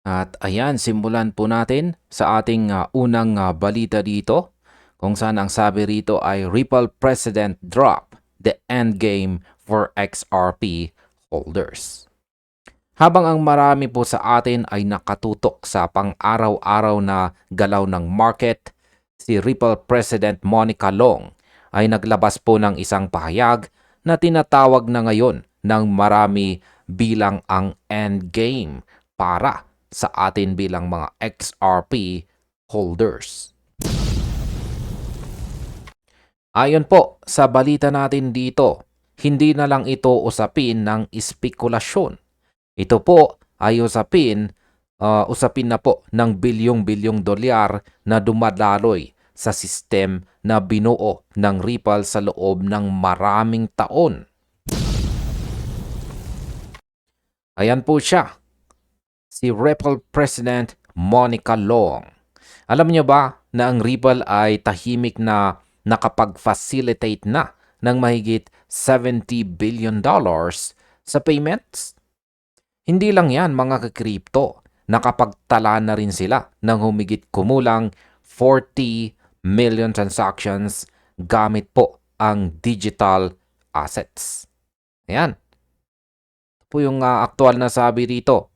At ayan, simulan po natin sa ating unang balita dito kung saan ang sabi rito ay Ripple President drop the end game for XRP holders. Habang ang marami po sa atin ay nakatutok sa pang-araw-araw na galaw ng market, si Ripple President Monica Long ay naglabas po ng isang pahayag na tinatawag na ngayon ng marami bilang ang endgame para sa atin bilang mga XRP holders. Ayon po sa balita natin dito, hindi na lang ito usapin ng espekulasyon. Ito po ay usapin na po ng bilyong-bilyong dolyar na dumadaloy sa sistem na binuo ng Ripple sa loob ng maraming taon. Ayan po siya, si Ripple President Monica Long. Alam niyo ba na ang Ripple ay tahimik na nakapag-facilitate na ng mahigit $70 billion sa payments? Hindi lang yan mga ka-crypto, nakapagtala na rin sila ng humigit kumulang 40 million transactions gamit po ang digital assets. Ayan. Ito po yung aktual na sabi rito.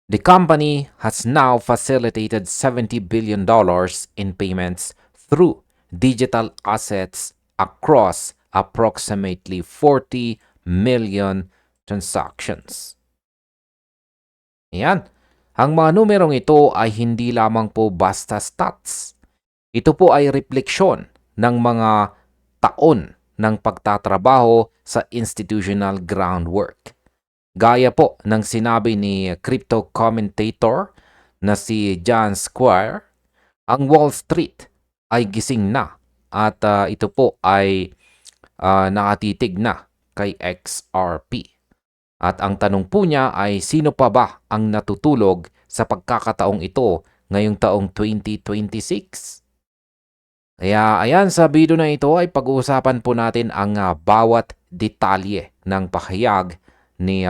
The company has now facilitated $70 billion in payments through digital assets across approximately 40 million transactions. Ayan. Ang mga numerong ito ay hindi lamang po basta stats. Ito po ay refleksyon ng mga taon ng pagtatrabaho sa institutional groundwork. Gaya po ng sinabi ni crypto commentator na si John Squire, ang Wall Street ay gising na at ito po ay nakatitig na kay XRP. At ang tanong po niya ay sino pa ba ang natutulog sa pagkakataong ito ngayong taong 2026? Kaya ayan, sa video na ito ay pag-uusapan po natin ang bawat detalye ng pahayag ni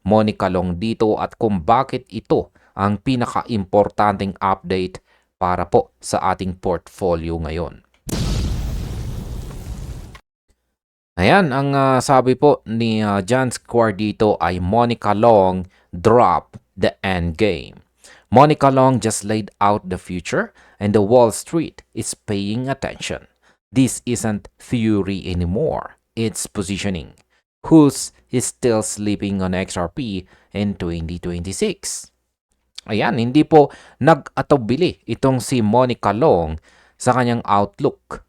Monica Long dito at kung bakit ito ang pinaka-importanting update para po sa ating portfolio ngayon. Ayan, ang sabi po ni John Square dito ay Monica Long drop the end game. Monica Long just laid out the future and the Wall Street is paying attention. This isn't theory anymore, it's positioning. Who's still sleeping on XRP in 2026? Ayan, hindi po nag-atubili itong si Monica Long sa kanyang outlook.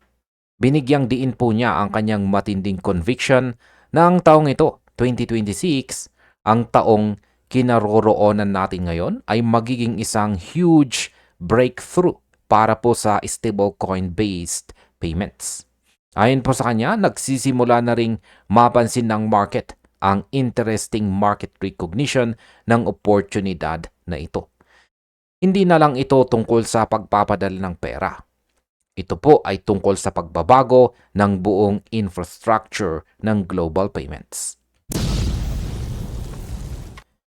Binigyang diin po niya ang kanyang matinding conviction na ang taong ito, 2026, ang taong kinaroroonan natin ngayon ay magiging isang huge breakthrough para po sa stablecoin-based payments. Ayon po sa kanya, nagsisimula na ring mapansin ng market ang interesting market recognition ng oportunidad na ito. Hindi na lang ito tungkol sa pagpapadala ng pera. Ito po ay tungkol sa pagbabago ng buong infrastructure ng global payments.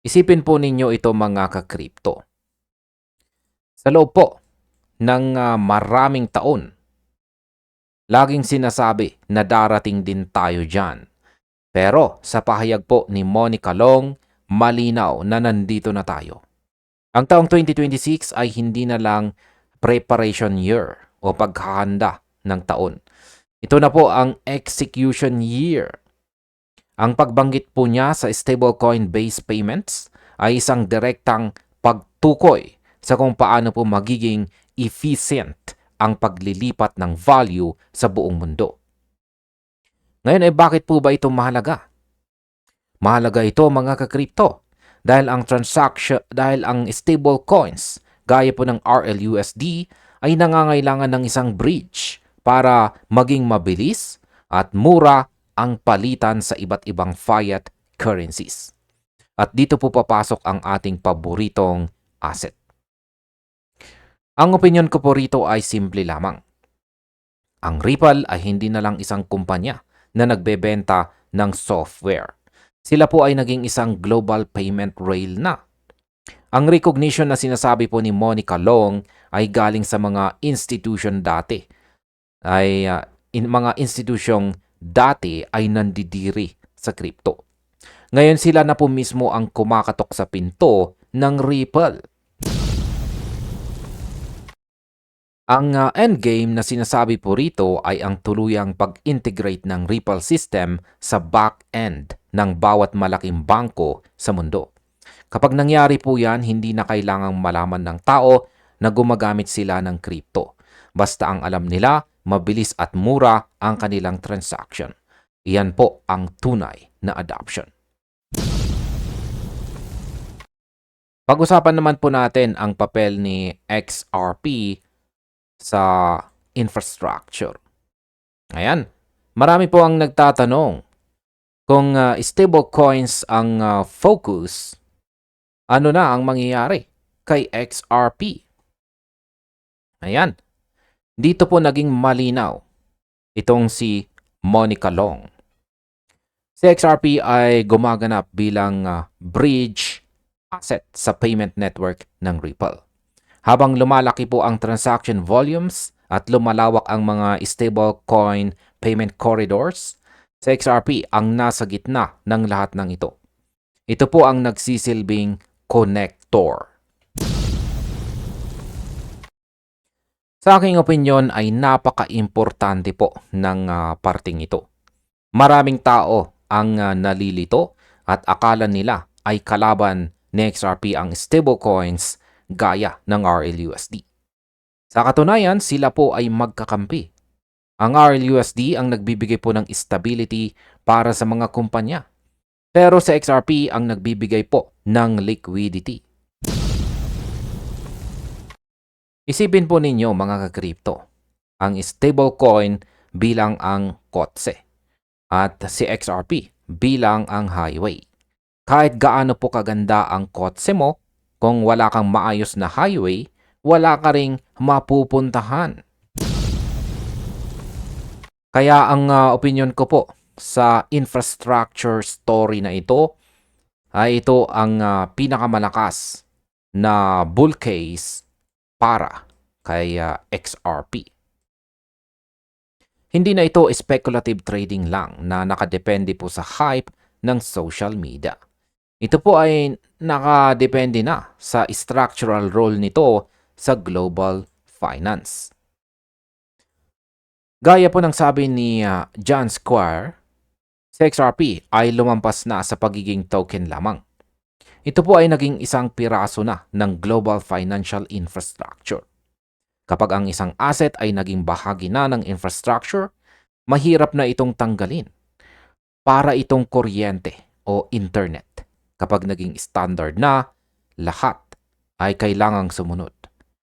Isipin po ninyo ito mga ka-crypto. Sa loob po ng maraming taon, laging sinasabi na darating din tayo dyan. Pero sa pahayag po ni Monica Long, malinaw na nandito na tayo. Ang taong 2026 ay hindi na lang preparation year o paghahanda ng taon. Ito na po ang execution year. Ang pagbanggit po niya sa stablecoin-based payments ay isang direktang pagtukoy sa kung paano po magiging efficient ang paglilipat ng value sa buong mundo. Ngayon ay bakit po ba ito mahalaga? Mahalaga ito mga ka-crypto dahil ang stablecoins gaya po ng RLUSD ay nangangailangan ng isang bridge para maging mabilis at mura ang palitan sa iba't ibang fiat currencies. At dito po papasok ang ating paboritong asset. Ang opinion ko po rito ay simple lamang. Ang Ripple ay hindi na lang isang kumpanya na nagbebenta ng software. Sila po ay naging isang global payment rail na Ang recognition na sinasabi po ni Monica Long ay galing sa mga institution dati. Mga institusyong dati ay nandidiri sa crypto. Ngayon sila na po mismo ang kumakatok sa pinto ng Ripple. Ang endgame na sinasabi po rito ay ang tuluyang pag-integrate ng Ripple system sa back-end ng bawat malaking bangko sa mundo. Kapag nangyari po yan, hindi na kailangang malaman ng tao na gumagamit sila ng crypto. Basta ang alam nila, mabilis at mura ang kanilang transaction. Iyan po ang tunay na adoption. Pag-usapan naman po natin ang papel ni XRP sa infrastructure. Ayan, marami po ang nagtatanong kung stable coins ang focus, ano na ang mangyayari kay XRP? Ayan, dito po naging malinaw itong si Monica Long. Si XRP ay gumaganap bilang bridge asset sa payment network ng Ripple. Habang lumalaki po ang transaction volumes at lumalawak ang mga stablecoin payment corridors, si XRP ang nasa gitna ng lahat ng ito. Ito po ang nagsisilbing connector. Sa aking opinyon ay napaka-importante po ng parting ito. Maraming tao ang nalilito at akala nila ay kalaban ni XRP ang stablecoins gaya ng RLUSD. Sa katunayan, sila po ay magkakampi. Ang RLUSD ang nagbibigay po ng stability para sa mga kumpanya. Pero sa XRP ang nagbibigay po ng liquidity. Isipin po ninyo mga ka-crypto, ang stablecoin bilang ang kotse at si XRP bilang ang highway. Kahit gaano po kaganda ang kotse mo, kung wala kang maayos na highway, wala ka ring mapupuntahan. Kaya ang opinion ko po sa infrastructure story na ito ay ito ang pinakamalakas na bull case para kay XRP. Hindi na ito speculative trading lang na nakadepende po sa hype ng social media. Ito po ay nakadepende na sa structural role nito sa global finance. Gaya po ng sabi ni John Squire, si XRP ay lumampas na sa pagiging token lamang. Ito po ay naging isang piraso na ng global financial infrastructure. Kapag ang isang asset ay naging bahagi na ng infrastructure, mahirap na itong tanggalin. Para itong kuryente o internet. Kapag naging standard na, lahat ay kailangang sumunod.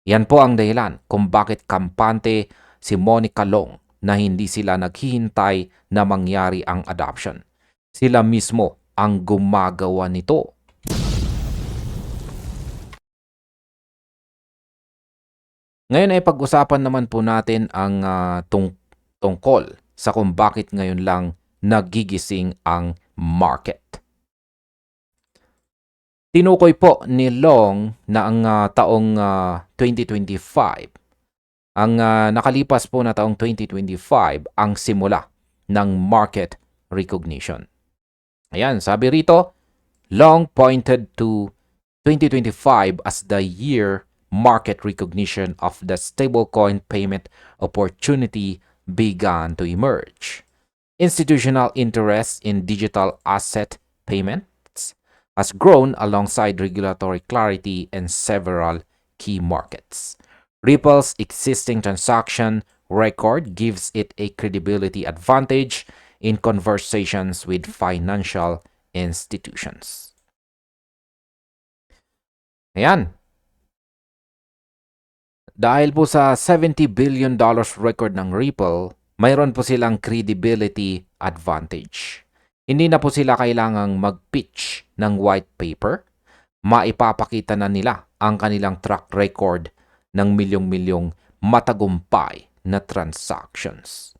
Yan po ang dahilan kung bakit kampante si Monica Long na hindi sila naghihintay na mangyari ang adoption. Sila mismo ang gumagawa nito. Ngayon ay pag-usapan naman po natin ang tungkol sa kung bakit ngayon lang nagigising ang market. Tinukoy po ni Long na ang taong 2025, ang nakalipas po na taong 2025 ang simula ng market recognition. Ayan, sabi rito, Long pointed to 2025 as the year market recognition of the stablecoin payment opportunity began to emerge. Institutional interest in digital asset payments has grown alongside regulatory clarity in several key markets. Ripple's existing transaction record gives it a credibility advantage in conversations with financial institutions. Ayan. Dahil po sa $70 billion record ng Ripple, mayroon po silang credibility advantage. Hindi na po sila kailangang mag-pitch ng white paper. Maipapakita na nila ang kanilang track record ng milyong-milyong matagumpay na transactions.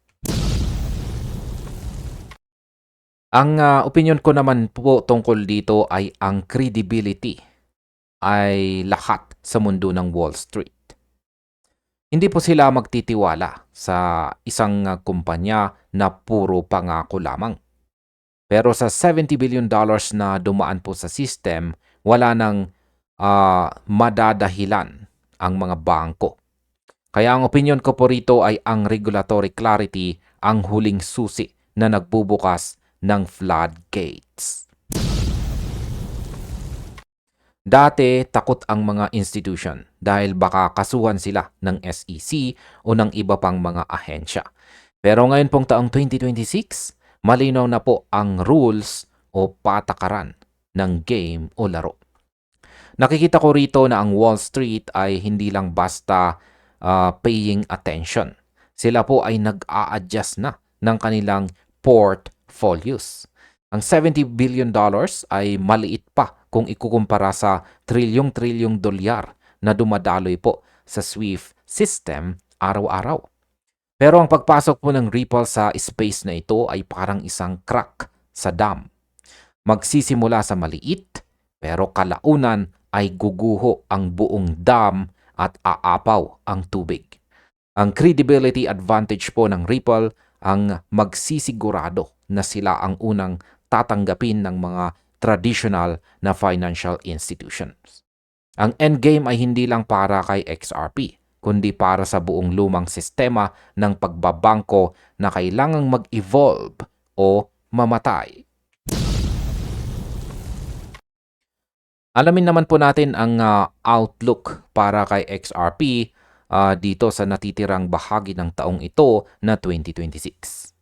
Ang opinion ko naman po tungkol dito ay ang credibility ay lahat sa mundo ng Wall Street. Hindi po sila magtitiwala sa isang kumpanya na puro pangako lamang. Pero sa $70 billion na dumaan po sa system, wala nang madadahilan ang mga bangko. Kaya ang opinion ko po rito ay ang regulatory clarity ang huling susi na nagbubukas ng floodgates. Dati, takot ang mga institution dahil baka kasuhan sila ng SEC o ng iba pang mga ahensya. Pero ngayon pong taong 2026, malinaw na po ang rules o patakaran ng game o laro. Nakikita ko rito na ang Wall Street ay hindi lang basta paying attention. Sila po ay nag-a-adjust na ng kanilang portfolios. Ang $70 billion ay maliit pa kung ikukumpara sa trilyong-trilyong dolyar na dumadaloy po sa SWIFT system araw-araw. Pero ang pagpasok po ng Ripple sa space na ito ay parang isang crack sa dam. Magsisimula sa maliit, pero kalaunan ay guguho ang buong dam at aapaw ang tubig. Ang credibility advantage po ng Ripple ang magsisigurado na sila ang unang tatanggapin ng mga traditional na financial institutions. Ang endgame ay hindi lang para kay XRP, kundi para sa buong lumang sistema ng pagbabangko na kailangang mag-evolve o mamatay. Alamin naman po natin ang outlook para kay XRP dito sa natitirang bahagi ng taong ito na 2026.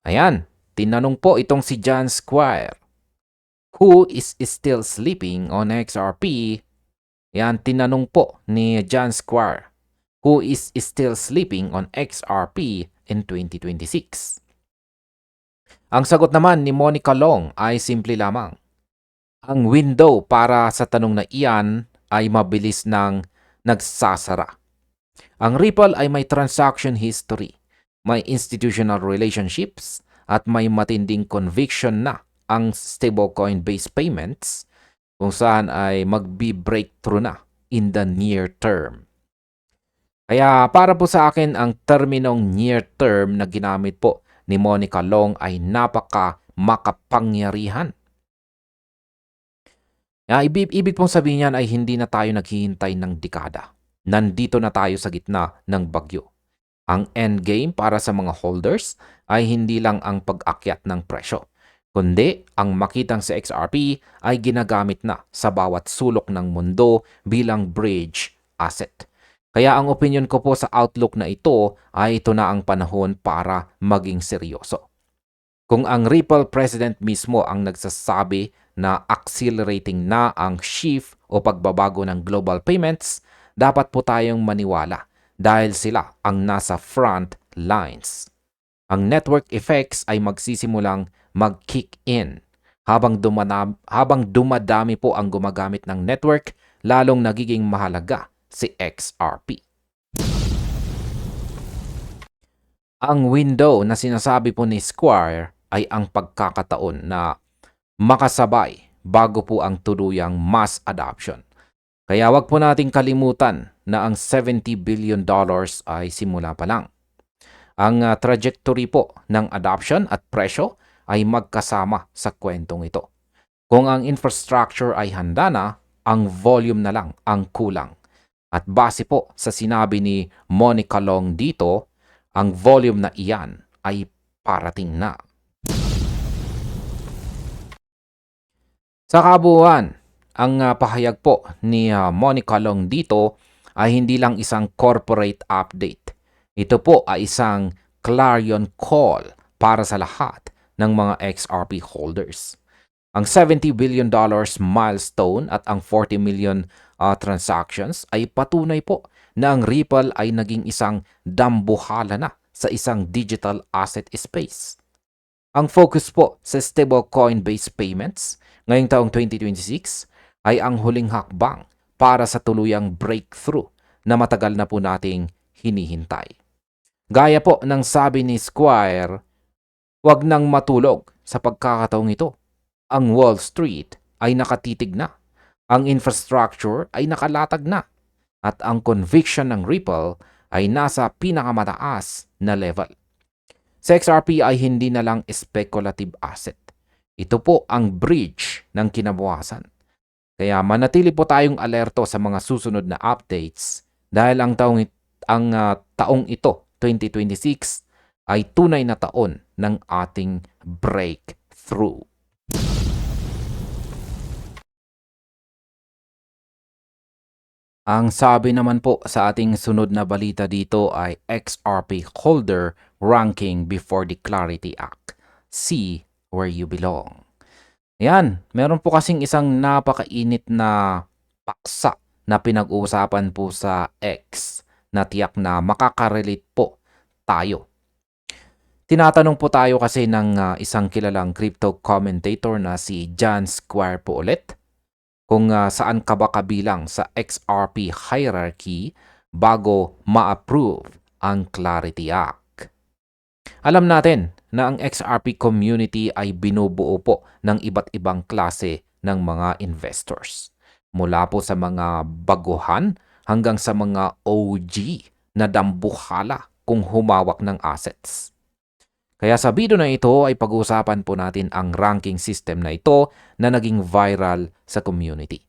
Ayan, tinanong po itong si John Squire. Who is still sleeping on XRP? Yan, tinanong po ni John Squire. Who is still sleeping on XRP in 2026? Ang sagot naman ni Monica Long ay simple lamang. Ang window para sa tanong na iyan ay mabilis nang nagsasara. Ang Ripple ay may transaction history, may institutional relationships, at may matinding conviction na ang stablecoin-based payments kung saan ay magbi-breakthrough na in the near term. Kaya para po sa akin, ang terminong near term na ginamit po ni Monica Long ay napaka makapangyarihan. Ibig pong sabihin niyan ay hindi na tayo naghihintay ng dekada. Nandito na tayo sa gitna ng bagyo. Ang endgame para sa mga holders ay hindi lang ang pag-akyat ng presyo, kundi ang makitang sa XRP ay ginagamit na sa bawat sulok ng mundo bilang bridge asset. Kaya ang opinion ko po sa outlook na ito ay ito na ang panahon para maging seryoso. Kung ang Ripple president mismo ang nagsasabi na accelerating na ang shift o pagbabago ng global payments, dapat po tayong maniwala dahil sila ang nasa front lines. Ang network effects ay magsisimulang mag-kick in habang dumadami po ang gumagamit ng network, lalong nagiging mahalaga si XRP. Ang window na sinasabi po ni Squire ay ang pagkakataon na makasabay bago po ang tuluyang mass adoption. Kaya wag po nating kalimutan na ang $70 billion ay simula pa lang. Ang trajectory po ng adoption at presyo ay magkasama sa kwentong ito. Kung ang infrastructure ay handa na, ang volume na lang ang kulang. At base po sa sinabi ni Monica Long dito, ang volume na iyan ay parating na. Sa kabuuan, ang pahayag po ni Monica Long dito ay hindi lang isang corporate update. Ito po ay isang clarion call para sa lahat ng mga XRP holders. Ang $70 billion milestone at ang 40 million transactions ay patunay po na ang Ripple ay naging isang dambuhala na sa isang digital asset space. Ang focus po sa stablecoin-based payments ngayong taong 2026 ay ang huling hakbang para sa tuluyang breakthrough na matagal na po nating hinihintay. Gaya po ng sabi ni Squire, huwag nang matulog sa pagkakataong ito. Ang Wall Street ay nakatitig na Ang infrastructure ay nakalatag na at ang conviction ng Ripple ay nasa pinakamataas na level. Sa XRP ay hindi na lang speculative asset. Ito po ang bridge ng kinabukasan. Kaya manatili po tayong alerto sa mga susunod na updates dahil ang taong ito, 2026, ay tunay na taon ng ating breakthrough. Ang sabi naman po sa ating sunod na balita dito ay XRP holder ranking before the Clarity Act. See where you belong. Yan, meron po kasing isang napakainit na paksa na pinag-uusapan po sa X na tiyak na makakarelate po tayo. Tinatanong po tayo kasi ng isang kilalang crypto commentator na si John Square po ulit kung saan ka ba kabilang sa XRP hierarchy bago ma-approve ang Clarity Act. Alam natin na ang XRP community ay binubuo po ng iba't ibang klase ng mga investors. Mula po sa mga baguhan hanggang sa mga OG na dambuhala kung humawak ng assets. Kaya sa video na ito ay pag-uusapan po natin ang ranking system na ito na naging viral sa community.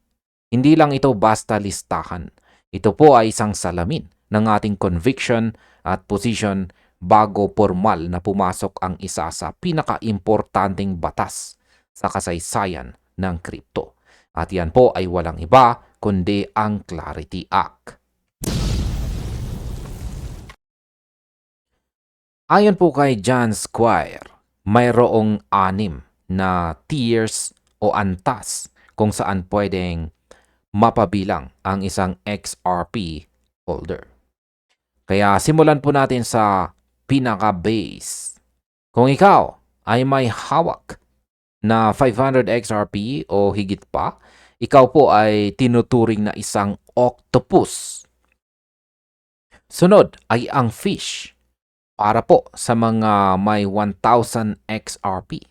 Hindi lang ito basta listahan. Ito po ay isang salamin ng ating conviction at position bago formal na pumasok ang isa sa pinaka-importanting batas sa kasaysayan ng crypto. At yan po ay walang iba kundi ang Clarity Act. Ayon po kay John Squire, mayroong 6 na tiers o antas kung saan pwedeng mapabilang ang isang XRP holder. Kaya simulan po natin sa pinaka-base. Kung ikaw ay may hawak na 500 XRP o higit pa, ikaw po ay tinuturing na isang octopus. Sunod ay ang fish para po sa mga may 1,000 XRP.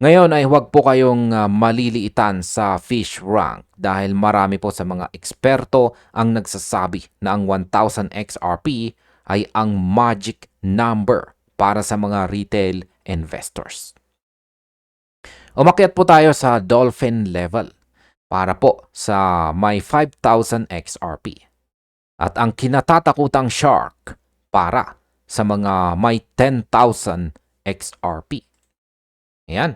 Ngayon ay huwag po kayong maliliitan sa fish rank dahil marami po sa mga eksperto ang nagsasabi na ang 1,000 XRP ay ang magic number para sa mga retail investors. Umakyat po tayo sa dolphin level para po sa may 5,000 XRP. At ang kinatatakutang shark para sa mga may 10,000 XRP. Ayan.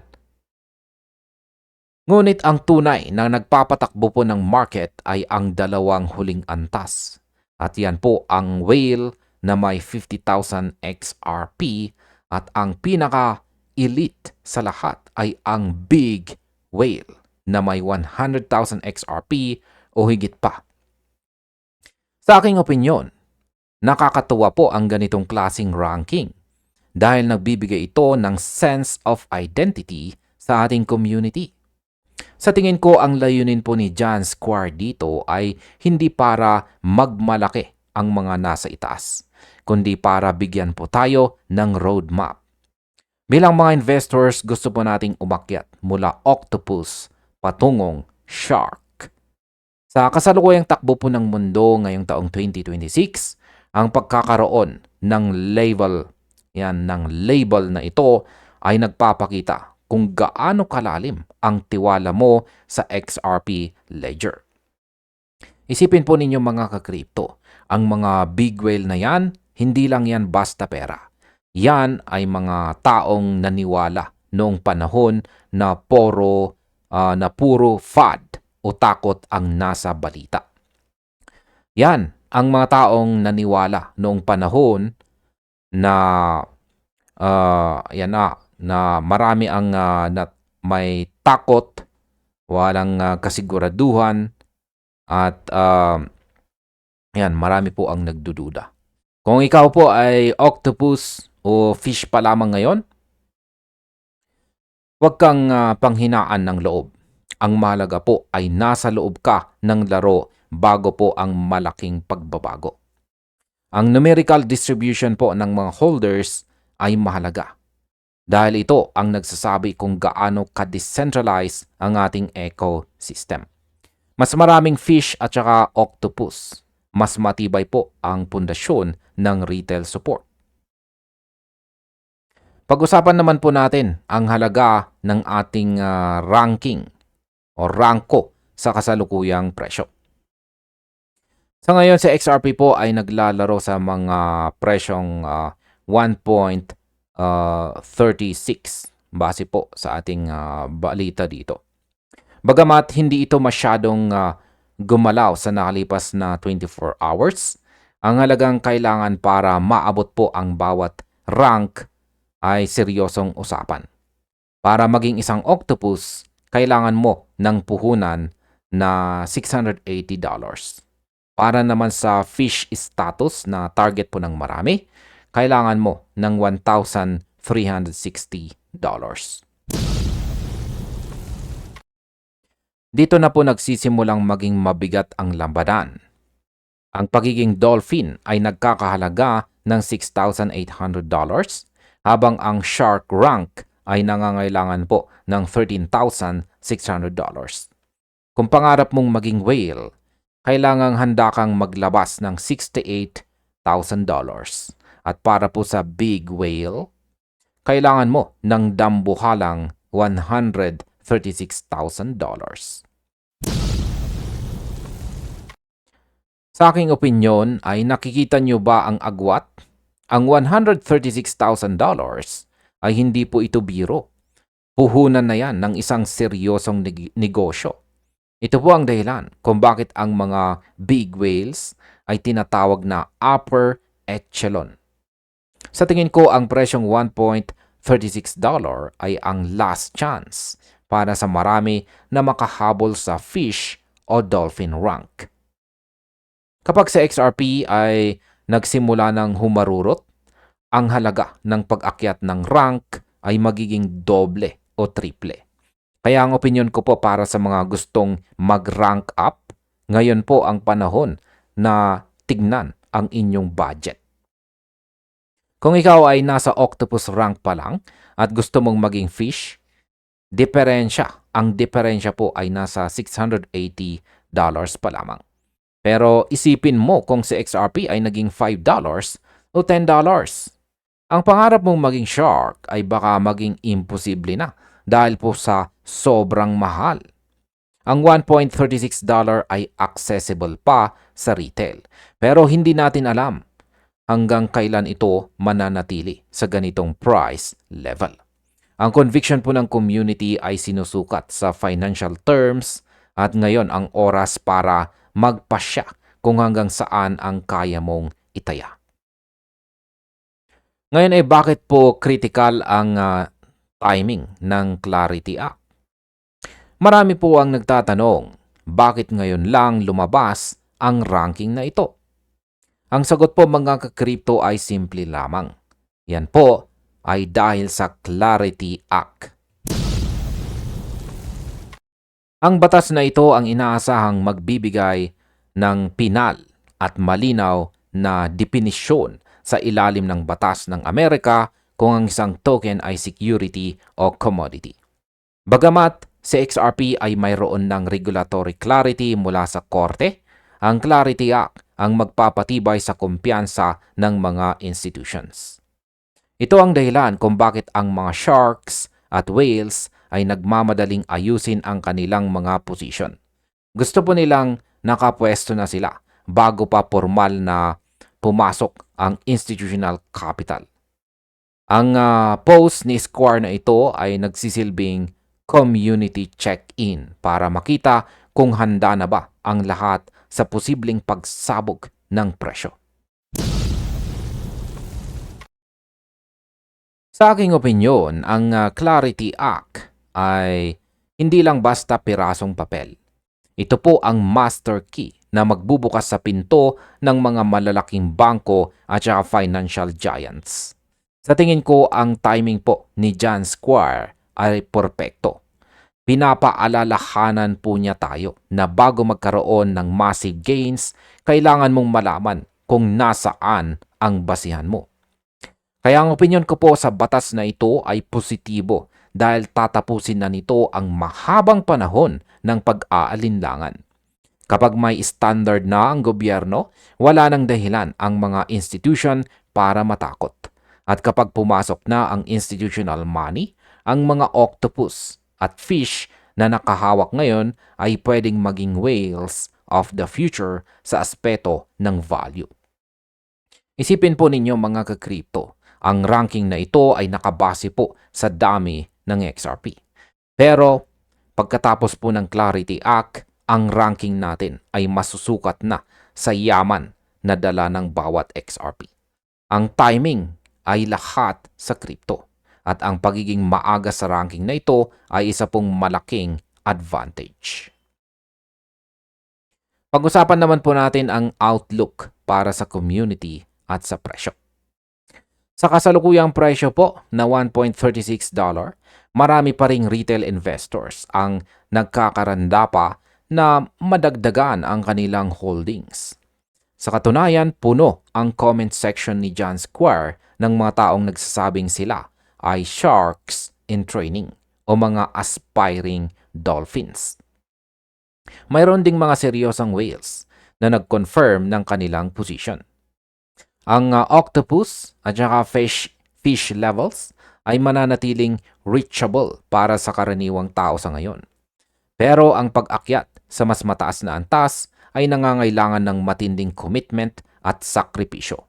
Ngunit ang tunay na nagpapatakbo po ng market ay ang dalawang huling antas. At yan po ang whale na may 50,000 XRP at ang pinaka-elite sa lahat ay ang big whale na may 100,000 XRP o higit pa. Sa aking opinyon, nakakatuwa po ang ganitong klaseng ranking dahil nagbibigay ito ng sense of identity sa ating community. Sa tingin ko, ang layunin po ni John Square dito ay hindi para magmalaki ang mga nasa itaas, kundi para bigyan po tayo ng roadmap. Bilang mga investors, gusto po nating umakyat mula octopus patungong shark. Sa kasalukuyang takbo po ng mundo ngayong taong 2026, ang pagkakaroon ng label na ito ay nagpapakita kung gaano kalalim ang tiwala mo sa XRP ledger. Isipin po ninyo mga ka-crypto, ang mga big whale na yan, hindi lang yan basta pera. Yan ay mga taong naniwala noong panahon na puro FUD o takot ang nasa balita. Yan ang mga taong naniwala noong panahon na marami ang may takot, walang kasiguraduhan at marami po ang nagdududa. Kung ikaw po ay octopus o fish pa lamang ngayon, huwag kang panghinaan ng loob. Ang mahalaga po ay nasa loob ka ng laro bago po ang malaking pagbabago. Ang numerical distribution po ng mga holders ay mahalaga. dahil ito ang nagsasabi kung gaano ka-decentralized ang ating ecosystem. Mas maraming fish at saka octopus, mas matibay po ang pundasyon ng retail support. Pag-usapan naman po natin ang halaga ng ating ranking o ranko sa kasalukuyang presyo. Sa ngayon, sa XRP po ay naglalaro sa mga presyong 1.36 base po sa ating balita dito. Bagamat hindi ito masyadong gumalaw sa nakalipas na 24 hours, ang halagang kailangan para maabot po ang bawat rank ay seryosong usapan. Para maging isang octopus, kailangan mo ng puhunan na $680. Para naman sa fish status na target po ng marami, kailangan mo ng $1,360. Dito na po nagsisimulang maging mabigat ang labanan. Ang pagiging dolphin ay nagkakahalaga ng $6,800 habang ang shark rank ay nangangailangan po ng $13,600. Kung pangarap mong maging whale, kailangang handa kang maglabas ng $68,000. At para po sa big whale, kailangan mo ng dambuhalang $136,000. Sa aking opinyon ay nakikita nyo ba ang agwat? Ang $136,000 ay hindi po ito biro. Puhunan na yan ng isang seryosong negosyo. Ito po ang dahilan kung bakit ang mga big whales ay tinatawag na upper echelon. Sa tingin ko, ang presyong $1.36 ay ang last chance para sa marami na makahabol sa fish o dolphin rank. Kapag sa XRP ay nagsimula ng humarurot, ang halaga ng pag-akyat ng rank ay magiging doble o triple. Kaya ang opinion ko po para sa mga gustong mag-rank up, ngayon po ang panahon na tignan ang inyong budget. Kung ikaw ay nasa octopus rank pa lang at gusto mong maging fish, ang diferensya po ay nasa $680 pa lamang. Pero isipin mo kung si XRP ay naging $5 o $10. Ang pangarap mong maging shark ay baka maging imposible na dahil po sa sobrang mahal. Ang $1.36 ay accessible pa sa retail. Pero hindi natin alam hanggang kailan ito mananatili sa ganitong price level. Ang conviction po ng community ay sinusukat sa financial terms at ngayon ang oras para magpasya kung hanggang saan ang kaya mong itaya. Ngayon ay bakit po critical ang timing ng Clarity Act? Marami po ang nagtatanong, bakit ngayon lang lumabas ang ranking na ito? Ang sagot po mga ka-crypto ay simple lamang. Yan po ay dahil sa Clarity Act. Ang batas na ito ang inaasahang magbibigay ng pinal at malinaw na definisyon sa ilalim ng batas ng Amerika kung ang isang token ay security o commodity. Bagamat si XRP ay mayroon ng regulatory clarity mula sa korte, ang Clarity Act ang magpapatibay sa kumpiyansa ng mga institutions. Ito ang dahilan kung bakit ang mga sharks at whales ay nagmamadaling ayusin ang kanilang mga posisyon. Gusto po nilang nakapwesto na sila bago pa formal na pumasok ang institutional capital. Ang post ni Square na ito ay nagsisilbing community check-in para makita kung handa na ba ang lahat sa posibleng pagsabog ng presyo. Sa aking opinyon, ang Clarity Act ay hindi lang basta pirasong papel. Ito po ang master key na magbubukas sa pinto ng mga malalaking bangko at saka financial giants. Sa tingin ko, ang timing po ni John Square ay perpekto. Pinapaalalahanan po niya tayo na bago magkaroon ng massive gains, kailangan mong malaman kung nasaan ang basihan mo. Kaya ang opinyon ko po sa batas na ito ay positibo dahil tatapusin na nito ang mahabang panahon ng pag-aalinlangan. Kapag may standard na ang gobyerno, wala nang dahilan ang mga institution para matakot. At kapag pumasok na ang institutional money, ang mga octopus at fish na nakahawak ngayon ay pwedeng maging whales of the future sa aspeto ng value. Isipin po ninyo mga ka-crypto, ang ranking na ito ay nakabase po sa dami ng XRP. Pero pagkatapos po ng Clarity Act, ang ranking natin ay masusukat na sa yaman na dala ng bawat XRP. Ang timing ay lahat sa crypto at ang pagiging maaga sa ranking na ito ay isa pong malaking advantage. Pag-usapan naman po natin ang outlook para sa community at sa presyo. Sa kasalukuyang presyo po na $1.36, marami pa ring retail investors ang nagkakaranda pa na madagdagan ang kanilang holdings. Sa katunayan, puno ang comment section ni John Square ng mga taong nagsasabing sila ay sharks in training o mga aspiring dolphins. Mayroon ding mga seryosang whales na nag-confirm ng kanilang position. Ang octopus at saka fish levels ay mananatiling reachable para sa karaniwang tao sa ngayon. Pero ang pag-akyat sa mas mataas na antas ay nangangailangan ng matinding commitment at sakripisyo.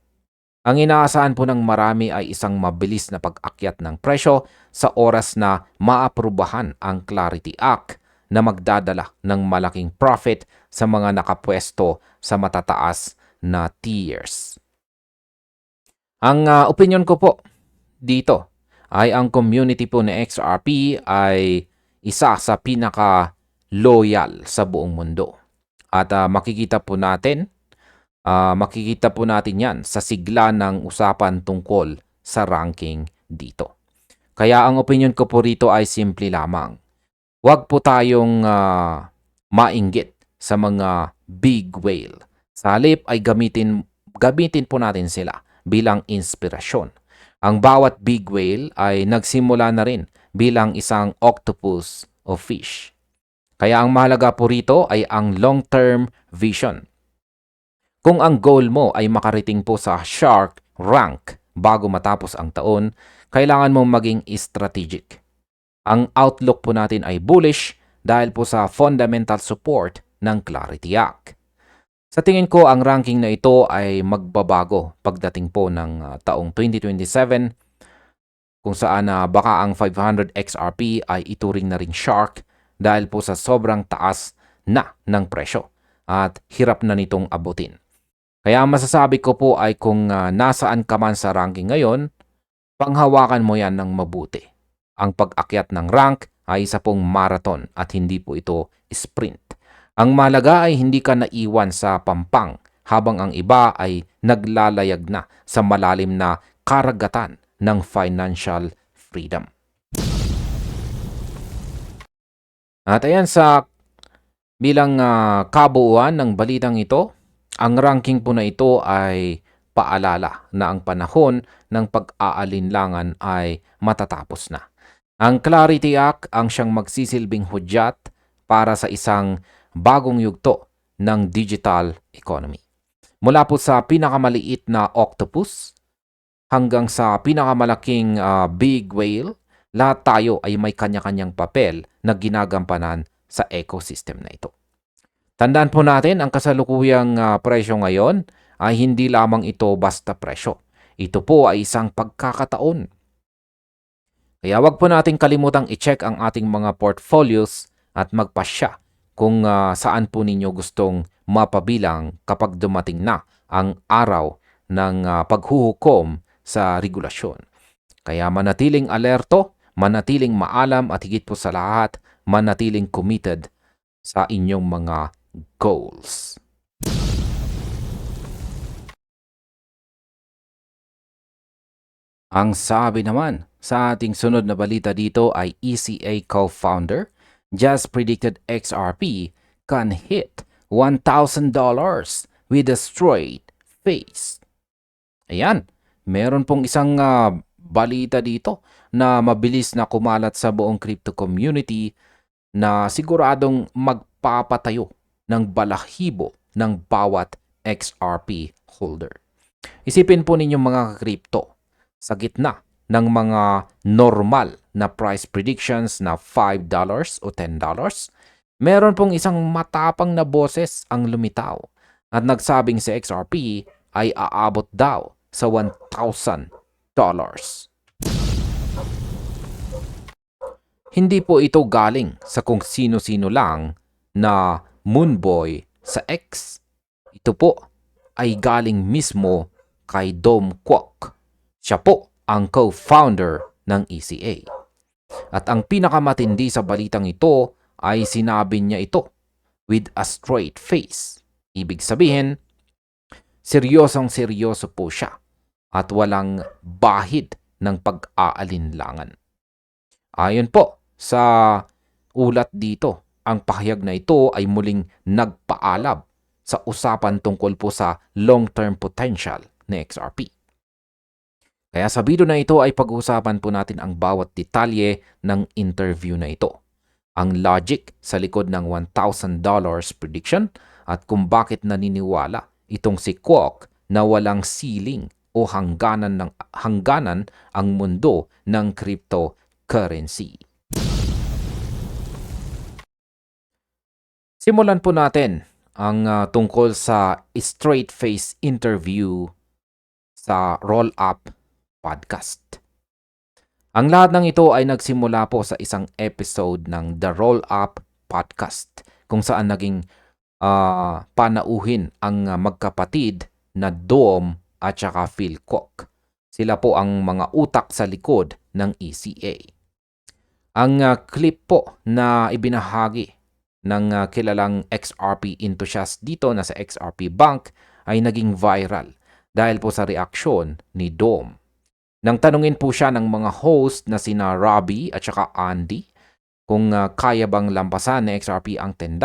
Ang inaasahan po ng marami ay isang mabilis na pag-akyat ng presyo sa oras na maaprubahan ang Clarity Act na magdadala ng malaking profit sa mga nakapwesto sa matataas na tiers. Ang opinion ko po dito ay ang community po ng XRP ay isa sa pinaka-loyal sa buong mundo. At makikita po natin yan sa sigla ng usapan tungkol sa ranking dito. Kaya ang opinion ko po rito ay simple lamang. Huwag po tayong mainggit sa mga big whale. Sa halip ay gamitin po natin sila bilang inspirasyon. Ang bawat big whale ay nagsimula na rin bilang isang octopus o fish. Kaya ang mahalaga po rito ay ang long-term vision. Kung ang goal mo ay makarating po sa shark rank bago matapos ang taon, kailangan mong maging strategic. Ang outlook po natin ay bullish dahil po sa fundamental support ng Clarity Act. Sa tingin ko, ang ranking na ito ay magbabago pagdating po ng taong 2027 kung saan baka ang 500 XRP ay ituring na ring shark dahil po sa sobrang taas na ng presyo at hirap na nitong abutin. Kaya ang masasabi ko po ay kung nasaan ka man sa ranking ngayon, panghawakan mo yan ng mabuti. Ang pag-akyat ng rank ay isa pong marathon at hindi po ito sprint. Ang mahalaga ay hindi ka naiwan sa pampang habang ang iba ay naglalayag na sa malalim na karagatan ng financial freedom. At ayan bilang kabuuan ng balitang ito, ang ranking po na ito ay paalala na ang panahon ng pag-aalinlangan ay matatapos na. Ang Clarity Act ang siyang magsisilbing hudyat para sa isang bagong yugto ng digital economy. Mula po sa pinakamaliit na octopus hanggang sa pinakamalaking big whale, lahat tayo ay may kanya-kanyang papel na ginagampanan sa ecosystem na ito. Tandaan po natin, ang kasalukuyang presyo ngayon ay hindi lamang ito basta presyo. Ito po ay isang pagkakataon. Kaya wag po nating kalimutang i-check ang ating mga portfolios at magpasya kung saan po ninyo gustong mapabilang kapag dumating na ang araw ng paghuhukom sa regulasyon. Kaya manatiling alerto, manatiling maalam at higit po sa lahat, manatiling committed sa inyong mga goals. Ang sabi naman sa ating sunod na balita dito ay ECA co-founder just predicted XRP can hit $1,000 with a straight face. Ayan, meron pong isang balita dito na mabilis na kumalat sa buong crypto community na siguradong magpapatayo ng balahibo ng bawat XRP holder. Isipin po ninyong mga crypto, sa gitna ng mga normal na price predictions na $5 o $10, meron pong isang matapang na boses ang lumitaw at nagsabing si XRP ay aabot daw sa $1,000. Hindi po ito galing sa kung sino-sino lang na moonboy sa X. Ito po ay galing mismo kay Dom Kwok. Siya po ang co-founder ng ECA. At ang pinakamatindi sa balitang ito ay sinabi niya ito with a straight face. Ibig sabihin, seryosong-seryoso po siya at walang bahid ng pag-aalinlangan. Ayon po sa ulat dito, ang pahayag na ito ay muling nagpaalab sa usapan tungkol po sa long-term potential ni XRP. Kaya sa video na ito ay pag-uusapan po natin ang bawat detalye ng interview na ito, ang logic sa likod ng $1,000 prediction at kung bakit naniniwala itong si Kwok na walang ceiling o hangganan ang mundo ng cryptocurrency. Simulan po natin ang tungkol sa straight face interview sa Roll Up Podcast. Ang lahat ng ito ay nagsimula po sa isang episode ng The Roll Up Podcast kung saan naging panauhin ang magkapatid na Dom at saka Phil Kwok. Sila po ang mga utak sa likod ng ECA. Ang clip po na ibinahagi ng kilalang XRP enthusiast dito na sa XRP Bank ay naging viral dahil po sa reaksyon ni Dom. Nang tanungin po siya ng mga host na sina Robbie at saka Andy kung kaya bang lampasan ni XRP ang $10,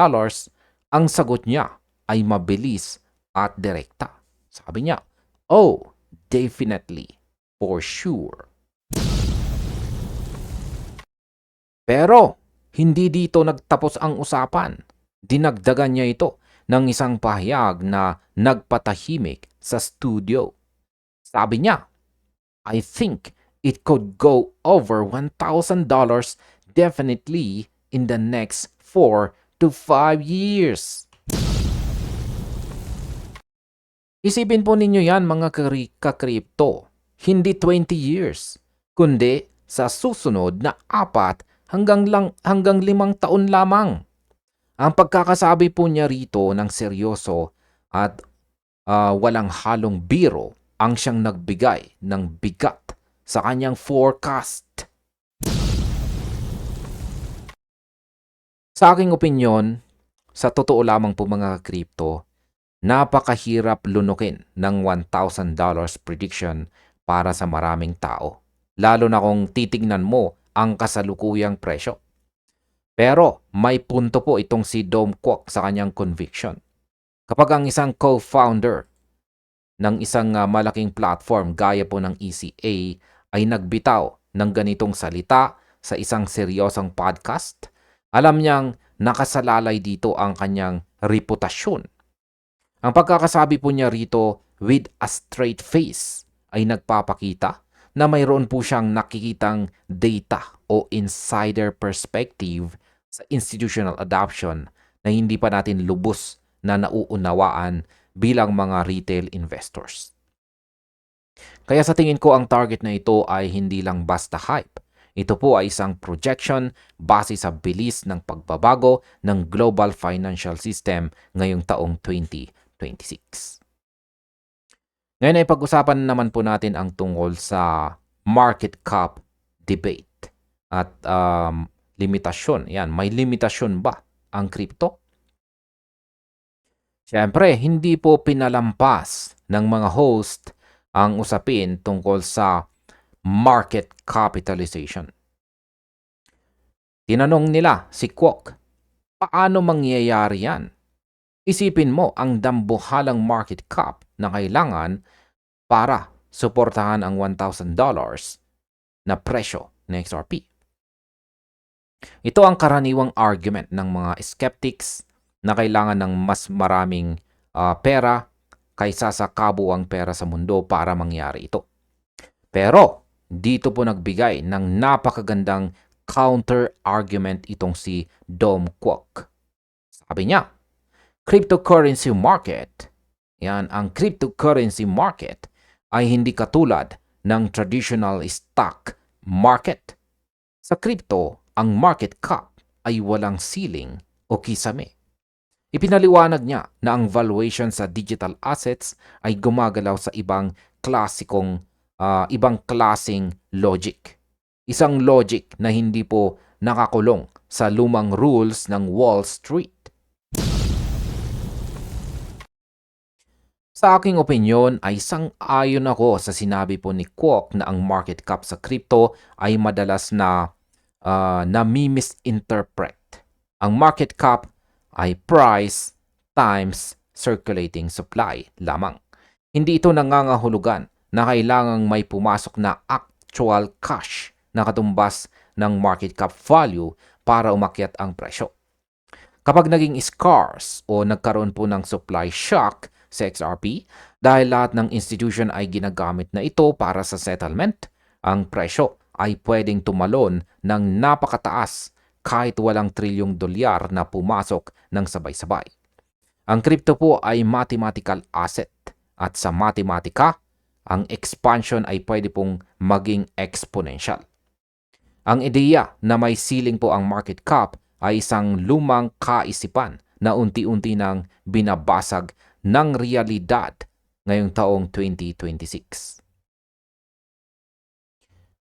ang sagot niya ay mabilis at direkta. Sabi niya, "Oh, definitely, for sure." Pero hindi dito nagtapos ang usapan. Dinagdagan niya ito ng isang pahayag na nagpatahimik sa studio. Sabi niya, "I think it could go over $1,000 definitely in the next 4 to 5 years." Isipin po ninyo yan mga ka-crypto. Hindi 20 years, kundi sa susunod na 4 hanggang 5 taon lamang. Ang pagkakasabi po niya rito ng seryoso at walang halong biro ang siyang nagbigay ng bigat sa kanyang forecast. Sa aking opinyon, sa totoo lamang po mga crypto, napakahirap lunukin ng $1,000 prediction para sa maraming tao. Lalo na kung titignan mo ang kasalukuyang presyo. Pero may punto po itong si Dom Kwok sa kanyang conviction. Kapag ang isang co-founder ng isang malaking platform gaya po ng ECA ay nagbitaw ng ganitong salita sa isang seryosong podcast, alam niyang nakasalalay dito ang kanyang reputasyon. Ang pagkakasabi po niya rito with a straight face ay nagpapakita na mayroon po siyang nakikitang data o insider perspective sa institutional adoption na hindi pa natin lubos na nauunawaan bilang mga retail investors. Kaya sa tingin ko ang target na ito ay hindi lang basta hype. Ito po ay isang projection base sa bilis ng pagbabago ng global financial system ngayong taong 2026. Ngayon ay pag-usapan naman po natin ang tungkol sa market cap debate at limitasyon. Yan, may limitasyon ba ang crypto? Siyempre, hindi po pinalampas ng mga host ang usapin tungkol sa market capitalization. Tinanong nila si Kwok, paano mangyayari yan? Isipin mo ang dambuhalang market cap na kailangan para suportahan ang $1,000 na presyo ng XRP. Ito ang karaniwang argument ng mga skeptics na kailangan ng mas maraming pera kaysa sa kabuuang pera sa mundo para mangyari ito. Pero dito po nagbigay ng napakagandang counter-argument itong si Dom Kwok. Sabi niya, cryptocurrency market, ang cryptocurrency market ay hindi katulad ng traditional stock market. Sa crypto, ang market cap ay walang ceiling o kisame. Ipinaliwanag niya na ang valuation sa digital assets ay gumagalaw sa ibang klaseng logic. Isang logic na hindi po nakakulong sa lumang rules ng Wall Street. Sa aking opinyon ay sang-ayon ako sa sinabi po ni Kwok na ang market cap sa crypto ay madalas na nami-misinterpret. Ang market cap ay price times circulating supply lamang. Hindi ito nangangahulugan na kailangang may pumasok na actual cash na katumbas ng market cap value para umakyat ang presyo. Kapag naging scarce o nagkaroon po ng supply shock sa XRP dahil lahat ng institution ay ginagamit na ito para sa settlement, ang presyo ay pwedeng tumalon ng napakataas kahit walang trilyong dolyar na pumasok ng sabay-sabay. Ang crypto po ay mathematical asset at sa matematika, ang expansion ay pwede pong maging exponential. Ang ideya na may ceiling po ang market cap ay isang lumang kaisipan na unti-unti nang binabasag ng realidad ngayong taong 2026.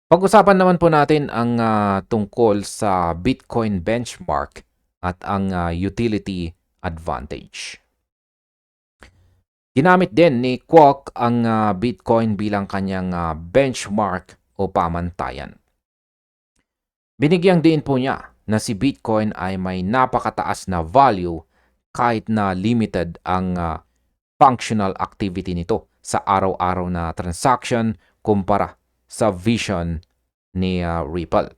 Pag-usapan naman po natin ang tungkol sa Bitcoin benchmark at ang utility advantage. Ginamit din ni Kwok ang Bitcoin bilang kanyang benchmark o pamantayan. Binigyang din po niya na si Bitcoin ay may napakataas na value kahit na limited ang functional activity nito sa araw-araw na transaction kumpara sa vision ni Ripple.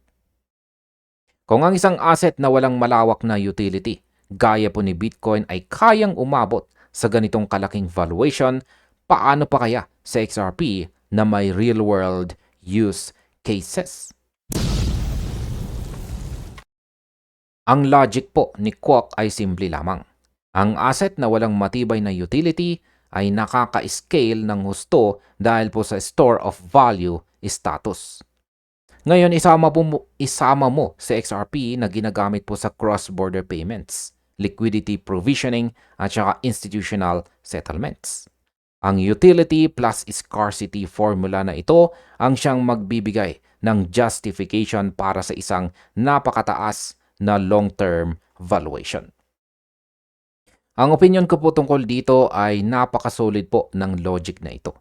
Kung ang isang asset na walang malawak na utility, gaya po ni Bitcoin ay kayang umabot sa ganitong kalaking valuation, paano pa kaya sa XRP na may real-world use cases? Ang logic po ni Kwok ay simple lamang. Ang asset na walang matibay na utility ay nakaka-scale ng husto dahil po sa store of value status. Ngayon, isama mo sa XRP na ginagamit po sa cross-border payments, liquidity provisioning at saka institutional settlements. Ang utility plus scarcity formula na ito ang siyang magbibigay ng justification para sa isang napakataas na long-term valuation. Ang opinion ko po tungkol dito ay napakasolid po ng logic na ito.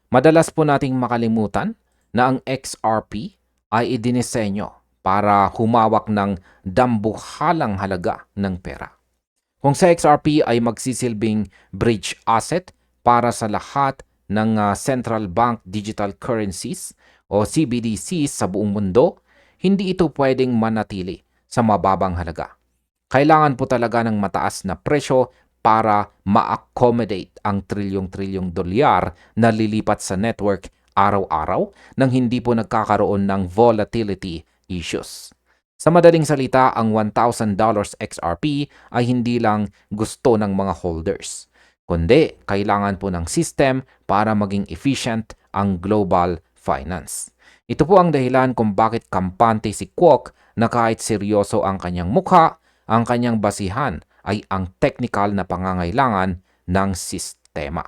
Madalas po nating makalimutan na ang XRP ay idinisenyo para humawak ng dambuhalang halaga ng pera. Kung sa XRP ay magsisilbing bridge asset para sa lahat ng central bank digital currencies o CBDCs sa buong mundo, hindi ito pwedeng manatili sa mababang halaga. Kailangan po talaga ng mataas na presyo para ma-accommodate ang trilyong-trilyong dolyar na lilipat sa network araw-araw nang hindi po nagkakaroon ng volatility issues. Sa madaling salita, ang $1,000 XRP ay hindi lang gusto ng mga holders, kundi kailangan po ng system para maging efficient ang global finance. Ito po ang dahilan kung bakit kampante si Kwok na kahit seryoso ang kanyang mukha, ang kanyang basihan ay ang technical na pangangailangan ng sistema.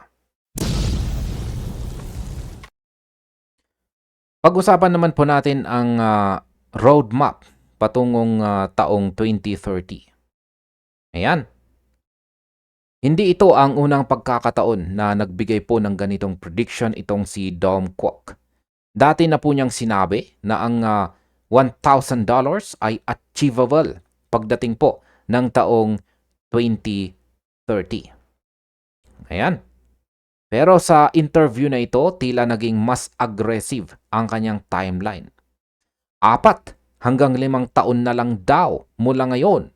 Pag-usapan naman po natin ang roadmap patungong taong 2030. Ayan. Hindi ito ang unang pagkakataon na nagbigay po ng ganitong prediction itong si Dom Kwok. Dati na po niyang sinabi na ang $1,000 ay achievable pagdating po ng taong 2030. Ayan. Pero sa interview na ito, tila naging mas aggressive ang kanyang timeline. 4 hanggang 5 taon na lang daw mula ngayon.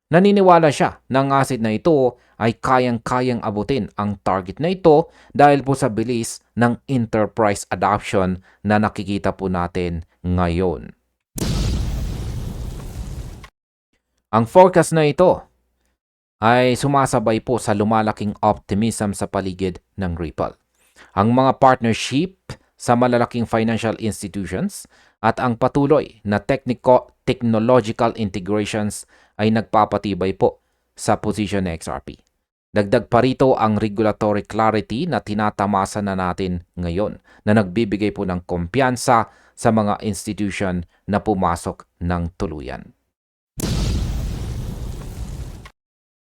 Naniniwala siya na ang asset na ito ay kayang-kayang abutin ang target na ito dahil po sa bilis ng enterprise adoption na nakikita po natin ngayon. Ang forecast na ito ay sumasabay po sa lumalaking optimism sa paligid ng Ripple. Ang mga partnership sa malalaking financial institutions at ang patuloy na technological integrations ay nagpapatibay po sa posisyon ng XRP. Dagdag pa rito ang regulatory clarity na tinatamasa na natin ngayon na nagbibigay po ng kumpiyansa sa mga institution na pumasok ng tuluyan.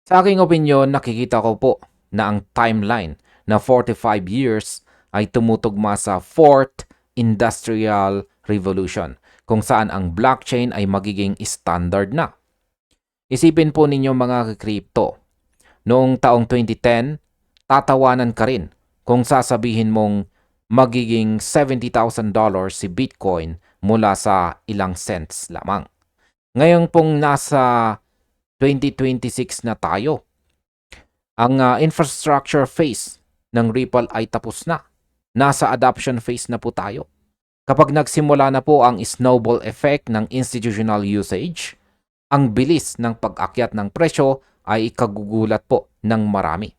Sa aking opinyon, nakikita ko po na ang timeline na 45 years ay tumutugma sa Fourth Industrial Revolution kung saan ang blockchain ay magiging standard na. Isipin po ninyo mga crypto, noong taong 2010, tatawanan ka rin kung sasabihin mong magiging $70,000 si Bitcoin mula sa ilang cents lamang. Ngayon pong nasa 2026 na tayo. Ang infrastructure phase ng Ripple ay tapos na. Nasa adoption phase na po tayo. Kapag nagsimula na po ang snowball effect ng institutional usage, ang bilis ng pag-akyat ng presyo ay ikagugulat po ng marami.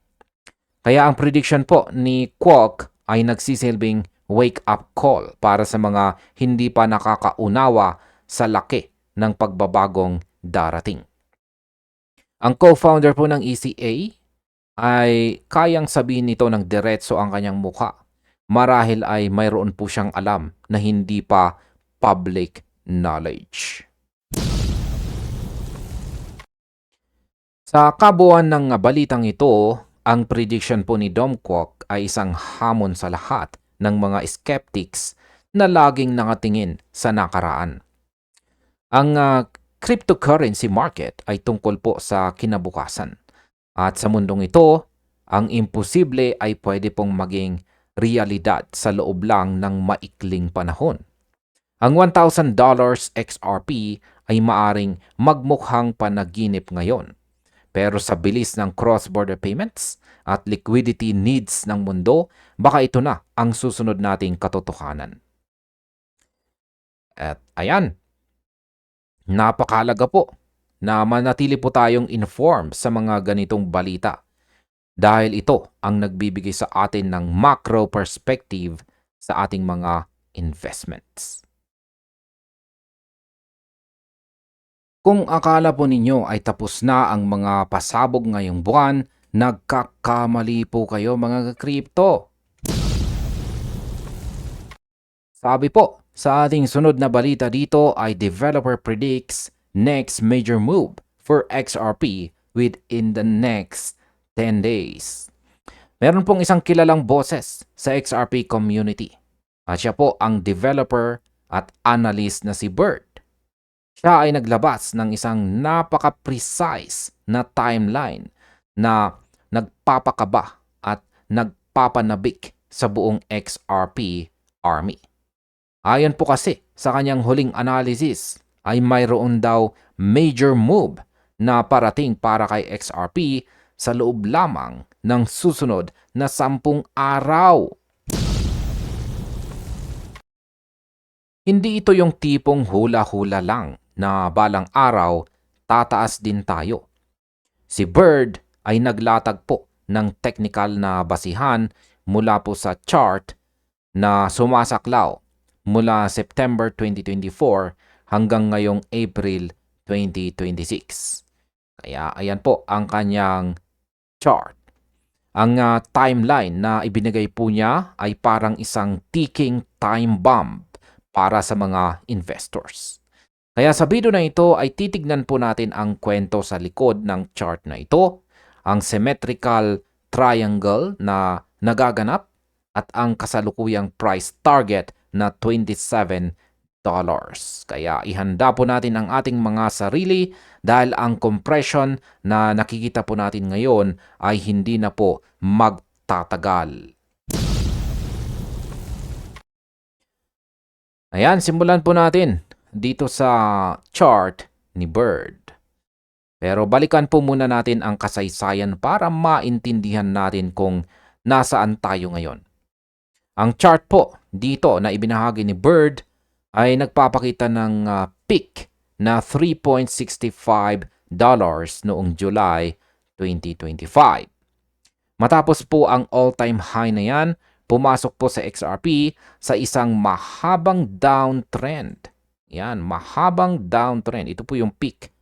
Kaya ang prediction po ni Kwok ay nagsisilbing wake-up call para sa mga hindi pa nakakaunawa sa laki ng pagbabagong darating. Ang co-founder po ng ECA ay kayang sabihin nito ng diretso ang kanyang mukha. Marahil ay mayroon po siyang alam na hindi pa public knowledge. Sa kabuuan ng balitang ito, ang prediction po ni Dom Kwok ay isang hamon sa lahat ng mga skeptics na laging nakatingin sa nakaraan. Ang cryptocurrency market ay tungkol po sa kinabukasan. At sa mundong ito, ang imposible ay pwede pong maging realidad sa loob lang ng maikling panahon. Ang $1,000 XRP ay maaring magmukhang panaginip ngayon. Pero sa bilis ng cross-border payments at liquidity needs ng mundo, baka ito na ang susunod nating katotohanan. At ayan, napakahalaga po na manatili po tayong informed sa mga ganitong balita dahil ito ang nagbibigay sa atin ng macro perspective sa ating mga investments. Kung akala po ninyo ay tapos na ang mga pasabog ngayong buwan, nagkakamali po kayo mga crypto. Sabi po, sa ating sunod na balita dito ay developer predicts next major move for XRP within the next 10 days. Meron pong isang kilalang boses sa XRP community at siya po ang developer at analyst na si Bird. Siya ay naglabas ng isang napaka-precise na timeline na nagpapakaba at nagpapanabik sa buong XRP army. Ayon po kasi sa kanyang huling analysis ay mayroon daw major move na parating para kay XRP sa loob lamang ng susunod na 10 araw. Hindi ito yung tipong hula-hula lang na balang araw tataas din tayo. Si Bird ay naglatag po ng technical na basihan mula po sa chart na sumasaklaw mula September 2024 hanggang ngayong April 2026. Kaya ayan po ang kanyang chart. Ang timeline na ibinigay po niya ay parang isang ticking time bomb para sa mga investors. Kaya sa video na ito ay titignan po natin ang kwento sa likod ng chart na ito, ang symmetrical triangle na nagaganap at ang kasalukuyang price target na $27. Kaya ihanda po natin ang ating mga sarili dahil ang compression na nakikita po natin ngayon ay hindi na po tatagal. Ayan, simulan po natin dito sa chart ni Bird. Pero balikan po muna natin ang kasaysayan para maintindihan natin kung nasaan tayo ngayon. Ang chart po dito na ibinahagi ni Bird ay nagpapakita ng peak na $3.65 noong July 2025. Matapos po ang all-time high na yan, pumasok po sa XRP sa isang mahabang downtrend. Yan, mahabang downtrend. Ito po yung peak.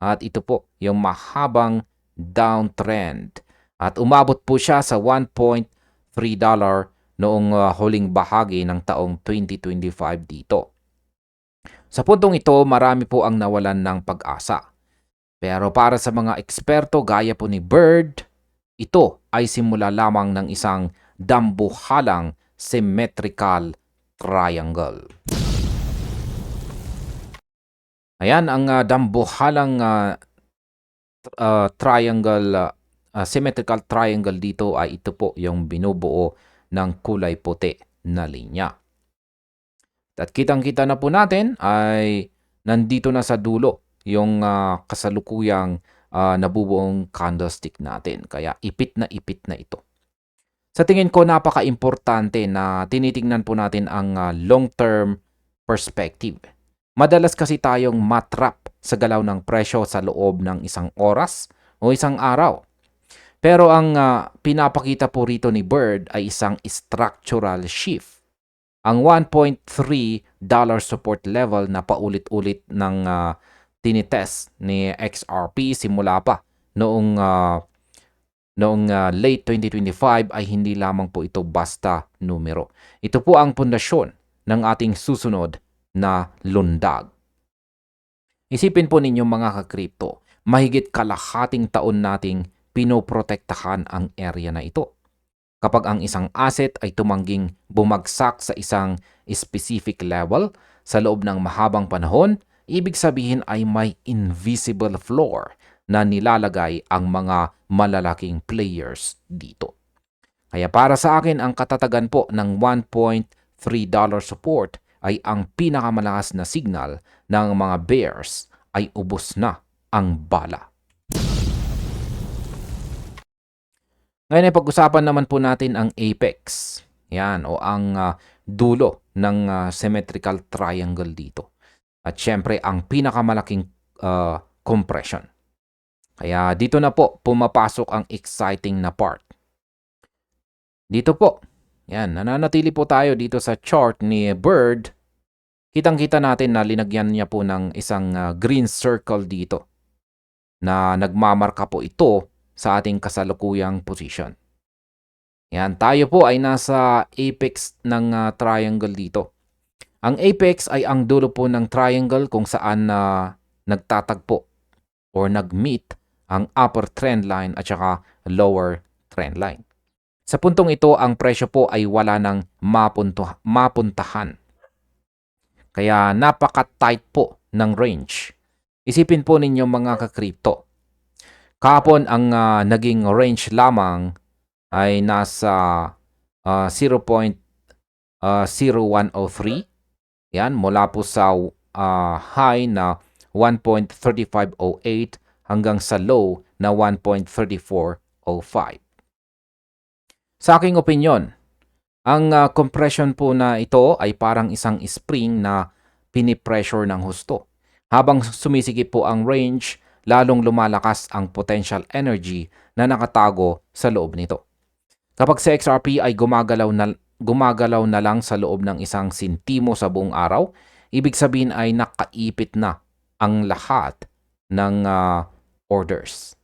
At ito po yung mahabang downtrend. At umabot po siya sa $1.3 noong huling bahagi ng taong 2025 dito. Sa puntong ito, marami po ang nawalan ng pag-asa. Pero para sa mga eksperto gaya po ni Bird, ito ay simula lamang ng isang dambuhalang symmetrical triangle. Ayan, ang dambuhalang symmetrical triangle dito ay ito po yung binubuo ng kulay puti na linya. At kitang-kita na po natin ay nandito na sa dulo yung kasalukuyang nabubuong candlestick natin. Kaya ipit na ito. Sa tingin ko, napaka-importante na tinitingnan po natin ang long-term perspective. Madalas kasi tayong matrap sa galaw ng presyo sa loob ng isang oras o isang araw. Pero ang pinapakita po rito ni Bird ay isang structural shift. Ang $1.3 support level na paulit-ulit ng tinitest ni XRP simula pa noong late 2025 ay hindi lamang po ito basta numero. Ito po ang pundasyon ng ating susunod na lundag. Isipin po ninyo mga ka-crypto, mahigit kalahating taon nating pinoprotektahan ang area na ito. Kapag ang isang asset ay tumangging bumagsak sa isang specific level sa loob ng mahabang panahon, ibig sabihin ay may invisible floor na nilalagay ang mga malalaking players dito. Kaya para sa akin, ang katatagan po ng $1.3 support ay ang pinakamalakas na signal ng mga bears ay ubos na ang bala. Ngayon ay pag-usapan naman po natin ang apex. Yan, o ang dulo ng symmetrical triangle dito. At syempre, ang pinakamalaking compression. Kaya dito na po pumapasok ang exciting na part. Dito po, yan, nananatili po tayo dito sa chart ni Bird. Kitang-kita natin na linagyan niya po ng isang green circle dito na nagmamarka po ito sa ating kasalukuyang position. Yan, tayo po ay nasa apex ng triangle dito. Ang apex ay ang dulo po ng triangle kung saan nagtatagpo or nag-meet ang upper trend line at saka lower trend line. Sa puntong ito, ang presyo po ay wala nang mapuntahan. Kaya napaka-tight po ng range. Isipin po ninyo mga ka-crypto. Kahapon ang naging range lamang ay nasa 0.0103. Yan, mula po sa high na 1.3508 hanggang sa low na 1.3405. Sa aking opinyon, ang compression po na ito ay parang isang spring na pinipressure ng husto. Habang sumisigip po ang range, lalong lumalakas ang potential energy na nakatago sa loob nito. Kapag sa XRP ay gumagalaw na lang sa loob ng isang sentimo sa buong araw, ibig sabihin ay nakaipit na ang lahat ng orders.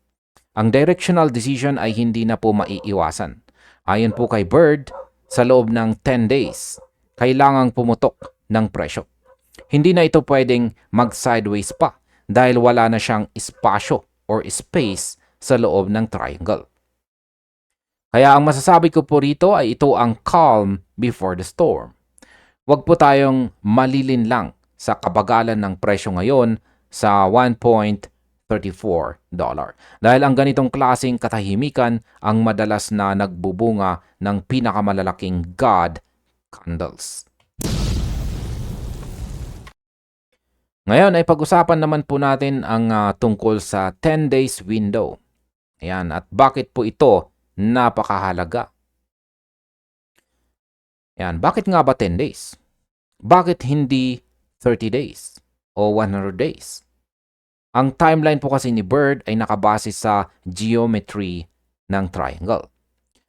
Ang directional decision ay hindi na po maiiwasan. Ayon po kay Bird, sa loob ng 10 days, kailangang pumutok ng presyo. Hindi na ito pwedeng mag-sideways pa dahil wala na siyang espasyo or space sa loob ng triangle. Kaya ang masasabi ko po rito ay ito ang calm before the storm. Huwag po tayong malilin lang sa kabagalan ng presyo ngayon sa $1.3 $34. Dahil ang ganitong klaseng katahimikan ang madalas na nagbubunga ng pinakamalalaking God candles. Ngayon ay pag-usapan naman po natin ang tungkol sa 10 days window. Ayan, at bakit po ito napakahalaga? Ayan, bakit nga ba 10 days? Bakit hindi 30 days o 100 days? Ang timeline po kasi ni Bird ay nakabase sa geometry ng triangle.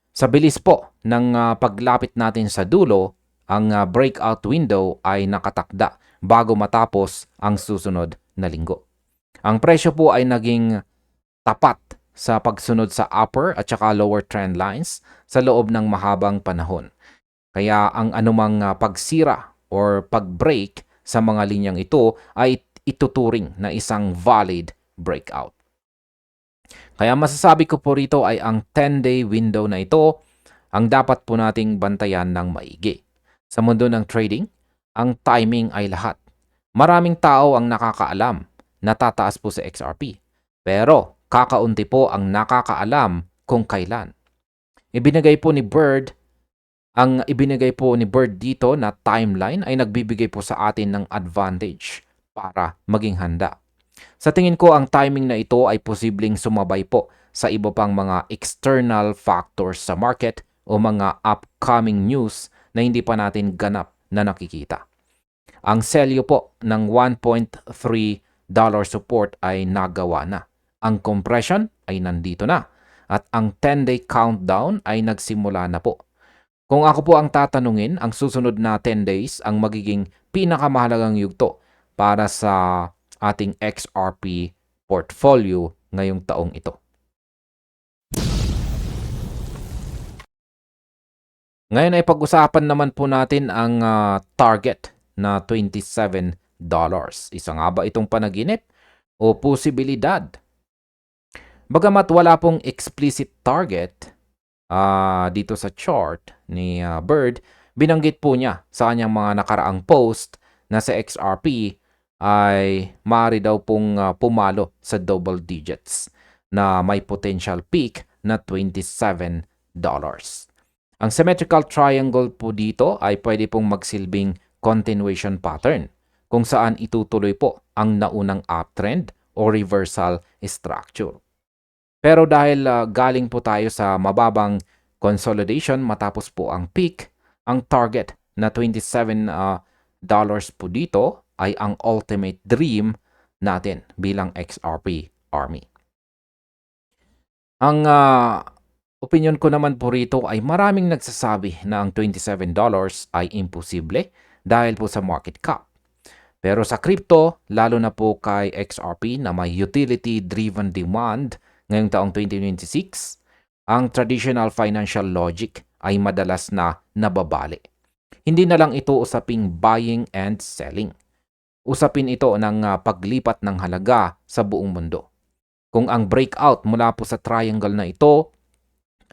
Sa bilis po ng paglapit natin sa dulo, ang breakout window ay nakatakda bago matapos ang susunod na linggo. Ang presyo po ay naging tapat sa pagsunod sa upper at saka lower trend lines sa loob ng mahabang panahon. Kaya ang anumang pagsira or pag-break sa mga linyang ito ay ituturing na isang valid breakout. Kaya masasabi ko po rito ay ang 10-day window na ito ang dapat po nating bantayan ng maigi. Sa mundo ng trading, ang timing ay lahat. Maraming tao ang nakakaalam na tataas po sa XRP. Pero kakaunti po ang nakakaalam kung kailan. Ibinigay po ni Bird dito na timeline ay nagbibigay po sa atin ng advantage para maging handa. Sa tingin ko, ang timing na ito ay posibleng sumabay po sa iba pang mga external factors sa market o mga upcoming news na hindi pa natin ganap na nakikita. Ang selyo po ng $1.3 support ay nagawa na. Ang compression ay nandito na. At ang 10-day countdown ay nagsimula na po. Kung ako po ang tatanungin, ang susunod na 10 days ang magiging pinakamahalagang yugto para sa ating XRP portfolio ngayong taong ito. Ngayon ay pag-usapan naman po natin ang target na $27. Isa nga ba itong panaginip o posibilidad? Bagamat wala pong explicit target dito sa chart ni Bird, binanggit po niya sa kanyang mga nakaraang post na sa XRP ay maaari daw pong pumalo sa double digits na may potential peak na $27. Ang symmetrical triangle po dito ay pwede pong magsilbing continuation pattern kung saan itutuloy po ang naunang uptrend o reversal structure. Pero dahil galing po tayo sa mababang consolidation matapos po ang peak, ang target na $27 po dito ay ang ultimate dream natin bilang XRP Army. Ang opinion ko naman po rito ay maraming nagsasabi na ang $27 ay imposible dahil po sa market cap. Pero sa crypto, lalo na po kay XRP na may utility-driven demand ngayong taong 2026, ang traditional financial logic ay madalas na nababali. Hindi na lang ito usaping buying and selling. Usapin ito ng paglipat ng halaga sa buong mundo. Kung ang breakout mula po sa triangle na ito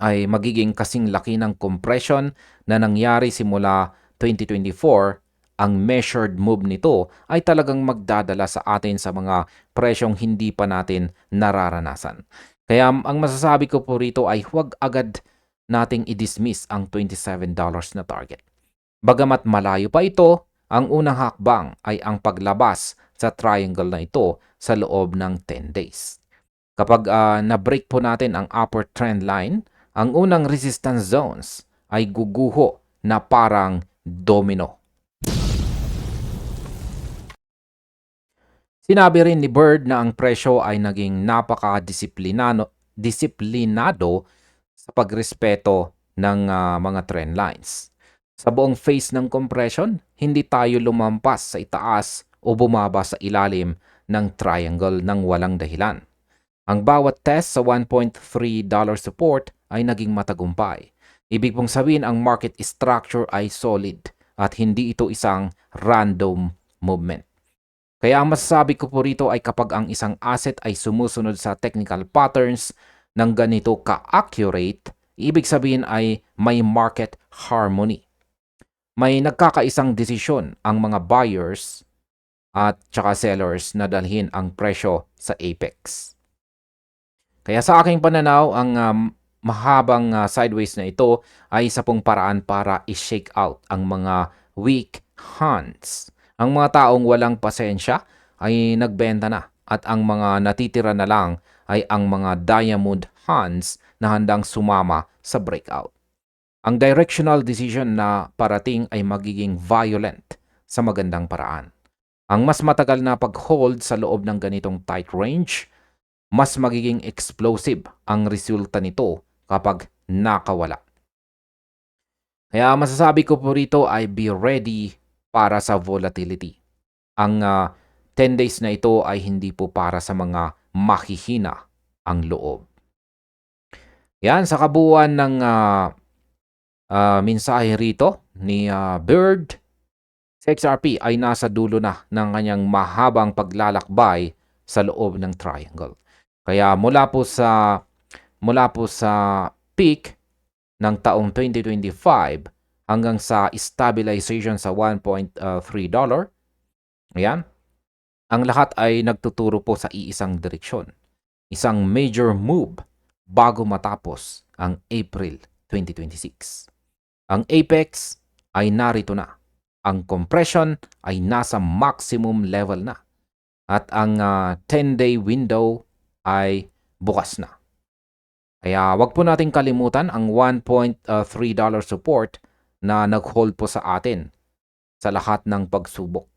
ay magiging kasing laki ng compression na nangyari simula 2024, ang measured move nito ay talagang magdadala sa atin sa mga presyong hindi pa natin nararanasan. Kaya ang masasabi ko po rito ay huwag agad nating i-dismiss ang $27 na target. Bagamat malayo pa ito, ang unang hakbang ay ang paglabas sa triangle na ito sa loob ng 10 days. Kapag na-break po natin ang upper trend line, ang unang resistance zones ay guguho na parang domino. Sinabi rin ni Bird na ang presyo ay naging napaka-disiplinado sa pagrespeto ng mga trend lines. Sa buong phase ng compression, hindi tayo lumampas sa itaas o bumaba sa ilalim ng triangle ng walang dahilan. Ang bawat test sa $1.3 support ay naging matagumpay. Ibig pong sabihin ang market structure ay solid at hindi ito isang random movement. Kaya ang masasabi ko po rito ay kapag ang isang asset ay sumusunod sa technical patterns ng ganito ka-accurate, ibig sabihin ay may market harmony. May nagkakaisang desisyon ang mga buyers at tsaka sellers na dalhin ang presyo sa apex. Kaya sa aking pananaw, ang mahabang sideways na ito ay isa pong paraan para i-shake out ang mga weak hands. Ang mga taong walang pasensya ay nagbenta na at ang mga natitira na lang ay ang mga diamond hands na handang sumama sa breakout. Ang directional decision na parating ay magiging violent sa magandang paraan. Ang mas matagal na pag-hold sa loob ng ganitong tight range, mas magiging explosive ang resulta nito kapag nakawala. Kaya masasabi ko po rito ay be ready para sa volatility. Ang 10 days na ito ay hindi po para sa mga mahihina ang loob. Yan, sa kabuuan ng mensahe rito ni Bird, si XRP ay nasa dulo na ng kanyang mahabang paglalakbay sa loob ng triangle. Kaya mula po sa peak ng taong 2025 hanggang sa stabilization sa $1.3, ayan, ang lahat ay nagtuturo po sa iisang direksyon. Isang major move bago matapos ang April 2026. Ang apex ay narito na. Ang compression ay nasa maximum level na. At ang 10-day window ay bukas na. Kaya wag po nating kalimutan ang $1.3 support na nag-hold po sa atin sa lahat ng pagsubok.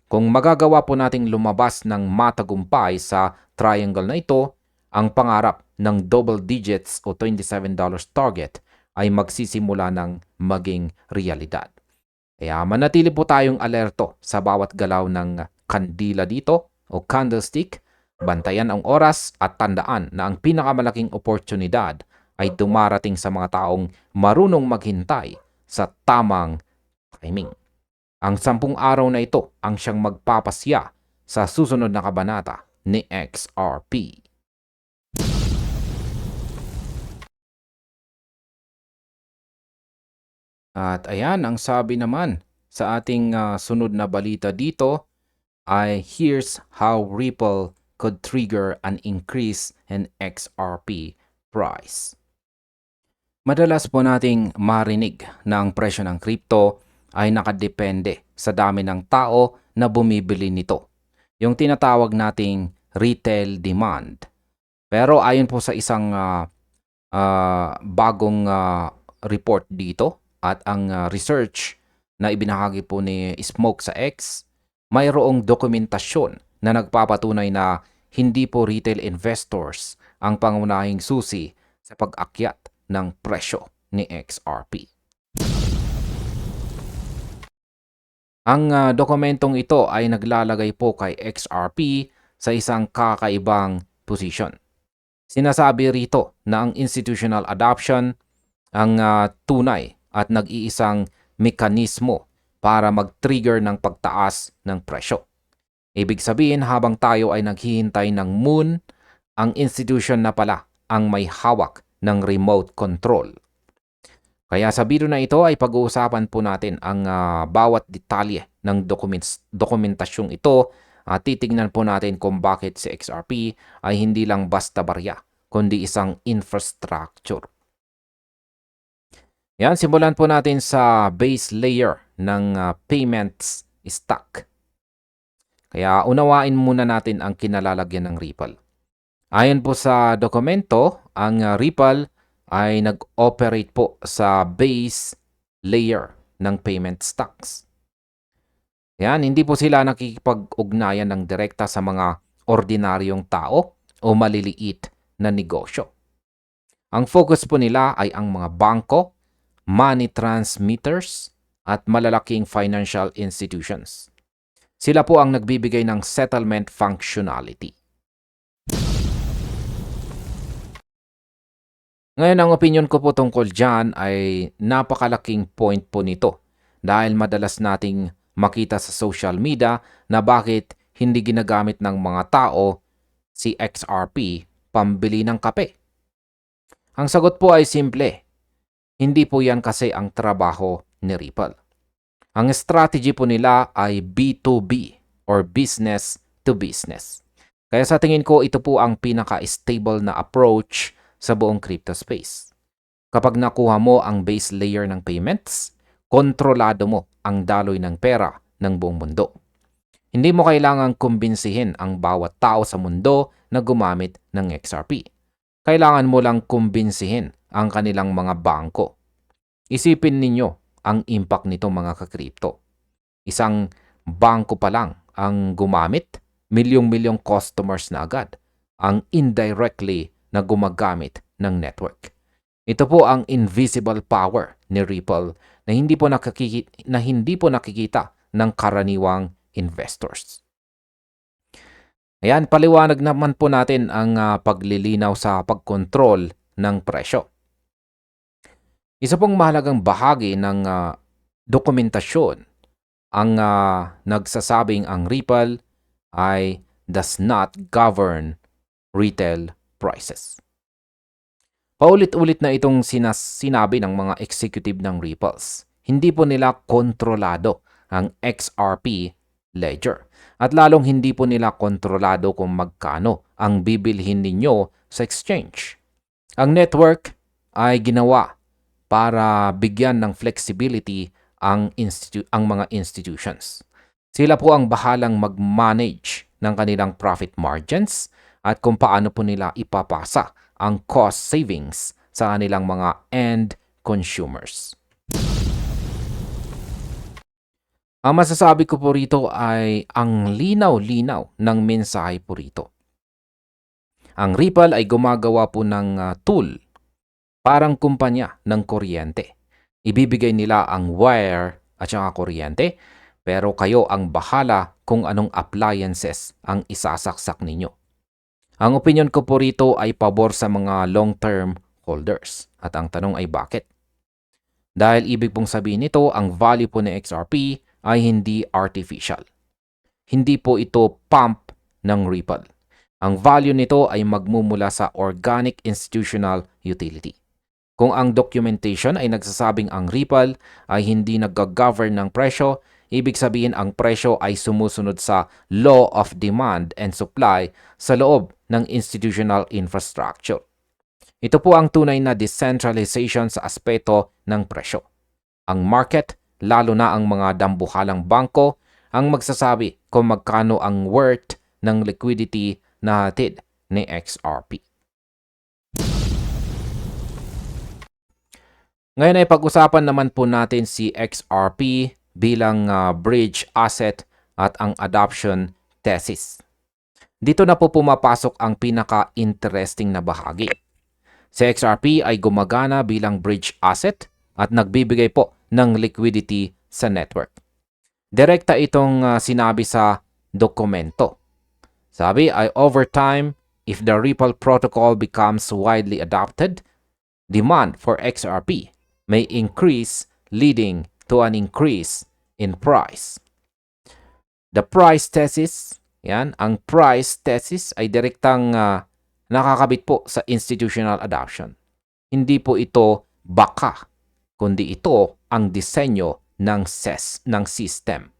Kung magagawa po nating lumabas ng matagumpay sa triangle na ito, ang pangarap ng double digits o $27 target ay magsisimula ng maging realidad. Kaya manatili po tayong alerto sa bawat galaw ng kandila dito o candlestick. Bantayan ang oras at tandaan na ang pinakamalaking oportunidad ay dumarating sa mga taong marunong maghintay sa tamang timing. Ang 10 araw na ito ang siyang magpapasya sa susunod na kabanata ni XRP. At ayan, ang sabi naman sa ating sunod na balita dito ay here's how Ripple could trigger an increase in XRP price. Madalas po nating marinig na ang presyo ng crypto ay nakadepende sa dami ng tao na bumibili nito. Yung tinatawag nating retail demand. Pero ayon po sa isang bagong report dito at ang research na ibinahagi po ni Smoke sa X, mayroong dokumentasyon na nagpapatunay na hindi po retail investors ang pangunahing susi sa pag-akyat ng presyo ni XRP. Ang dokumentong ito ay naglalagay po kay XRP sa isang kakaibang posisyon. Sinasabi rito na ang institutional adoption ang tunay at nag-iisang mekanismo para mag-trigger ng pagtaas ng presyo. Ibig sabihin, habang tayo ay naghihintay ng moon, ang institution na pala ang may hawak ng remote control. Kaya sa video na ito ay pag-uusapan po natin ang bawat detalye ng dokumentasyong ito at titignan po natin kung bakit si XRP ay hindi lang basta barya, kundi isang infrastructure. Yan, simulan po natin sa base layer ng payments stack. Kaya unawain muna natin ang kinalalagyan ng Ripple. Ayon po sa dokumento, ang Ripple ay nag-operate po sa base layer ng payment stacks. Yan, hindi po sila nakikipag-ugnayan ng direkta sa mga ordinaryong tao o maliliit na negosyo. Ang focus po nila ay ang mga bangko, money transmitters, at malalaking financial institutions. Sila po ang nagbibigay ng settlement functionality. Ngayon, ang opinion ko po tungkol dyan ay napakalaking point po nito dahil madalas nating makita sa social media na bakit hindi ginagamit ng mga tao si XRP pambili ng kape. Ang sagot po ay simple. Hindi po yan kasi ang trabaho ni Ripple. Ang strategy po nila ay B2B or business to business. Kaya sa tingin ko, ito po ang pinaka-stable na approach sa buong crypto space. Kapag nakuha mo ang base layer ng payments, kontrolado mo ang daloy ng pera ng buong mundo. Hindi mo kailangang kumbinsihin ang bawat tao sa mundo na gumamit ng XRP. Kailangan mo lang kumbinsihin ang kanilang mga bangko. Isipin ninyo ang impact nito mga ka-crypto. Isang bangko pa lang ang gumamit, milyong-milyong customers na agad ang indirectly na gumagamit ng network. Ito po ang invisible power ni Ripple na hindi po nakikita ng karaniwang investors. Ayan, paliwanag naman po natin ang paglilinaw sa pagkontrol ng presyo. Isa pong mahalagang bahagi ng dokumentasyon ang nagsasabing ang Ripple ay does not govern retail prices. Paulit-ulit na itong sinabi ng mga executive ng Ripples. Hindi po nila kontrolado ang XRP ledger. At lalong hindi po nila kontrolado kung magkano ang bibilhin ninyo sa exchange. Ang network ay ginawa para bigyan ng flexibility ang mga institutions. Sila po ang bahalang mag-manage ng kanilang profit margins at kung paano po nila ipapasa ang cost savings sa kanilang mga end consumers. Ang masasabi ko po rito ay ang linaw-linaw ng mensahe po rito. Ang Ripple ay gumagawa po ng tool, parang kumpanya ng kuryente. Ibibigay nila ang wire at saka kuryente, pero kayo ang bahala kung anong appliances ang isasaksak ninyo. Ang opinion ko po rito ay pabor sa mga long-term holders. At ang tanong ay bakit? Dahil ibig pong sabihin nito, ang value po ng XRP ay hindi artificial. Hindi po ito pump ng Ripple. Ang value nito ay magmumula sa organic institutional utility. Kung ang documentation ay nagsasabing ang Ripple ay hindi nag-govern ng presyo, ibig sabihin ang presyo ay sumusunod sa law of demand and supply sa loob ng institutional infrastructure. Ito po ang tunay na decentralization sa aspeto ng presyo. Ang market, lalo na ang mga dambuhalang bangko, ang magsasabi kung magkano ang worth ng liquidity na hatid ni XRP. Ngayon ay pag-usapan naman po natin si XRP bilang bridge asset at ang adoption thesis. Dito na po pumapasok ang pinaka-interesting na bahagi. Si XRP ay gumagana bilang bridge asset at nagbibigay po ng liquidity sa network. Direkta itong sinabi sa dokumento. Sabi ay over time, if the Ripple protocol becomes widely adopted, demand for XRP may increase, leading to an increase in price. The price thesis, ang price thesis ay direktang nakakabit po sa institutional adoption. Hindi po ito baka, kundi ito ang disenyo ng system.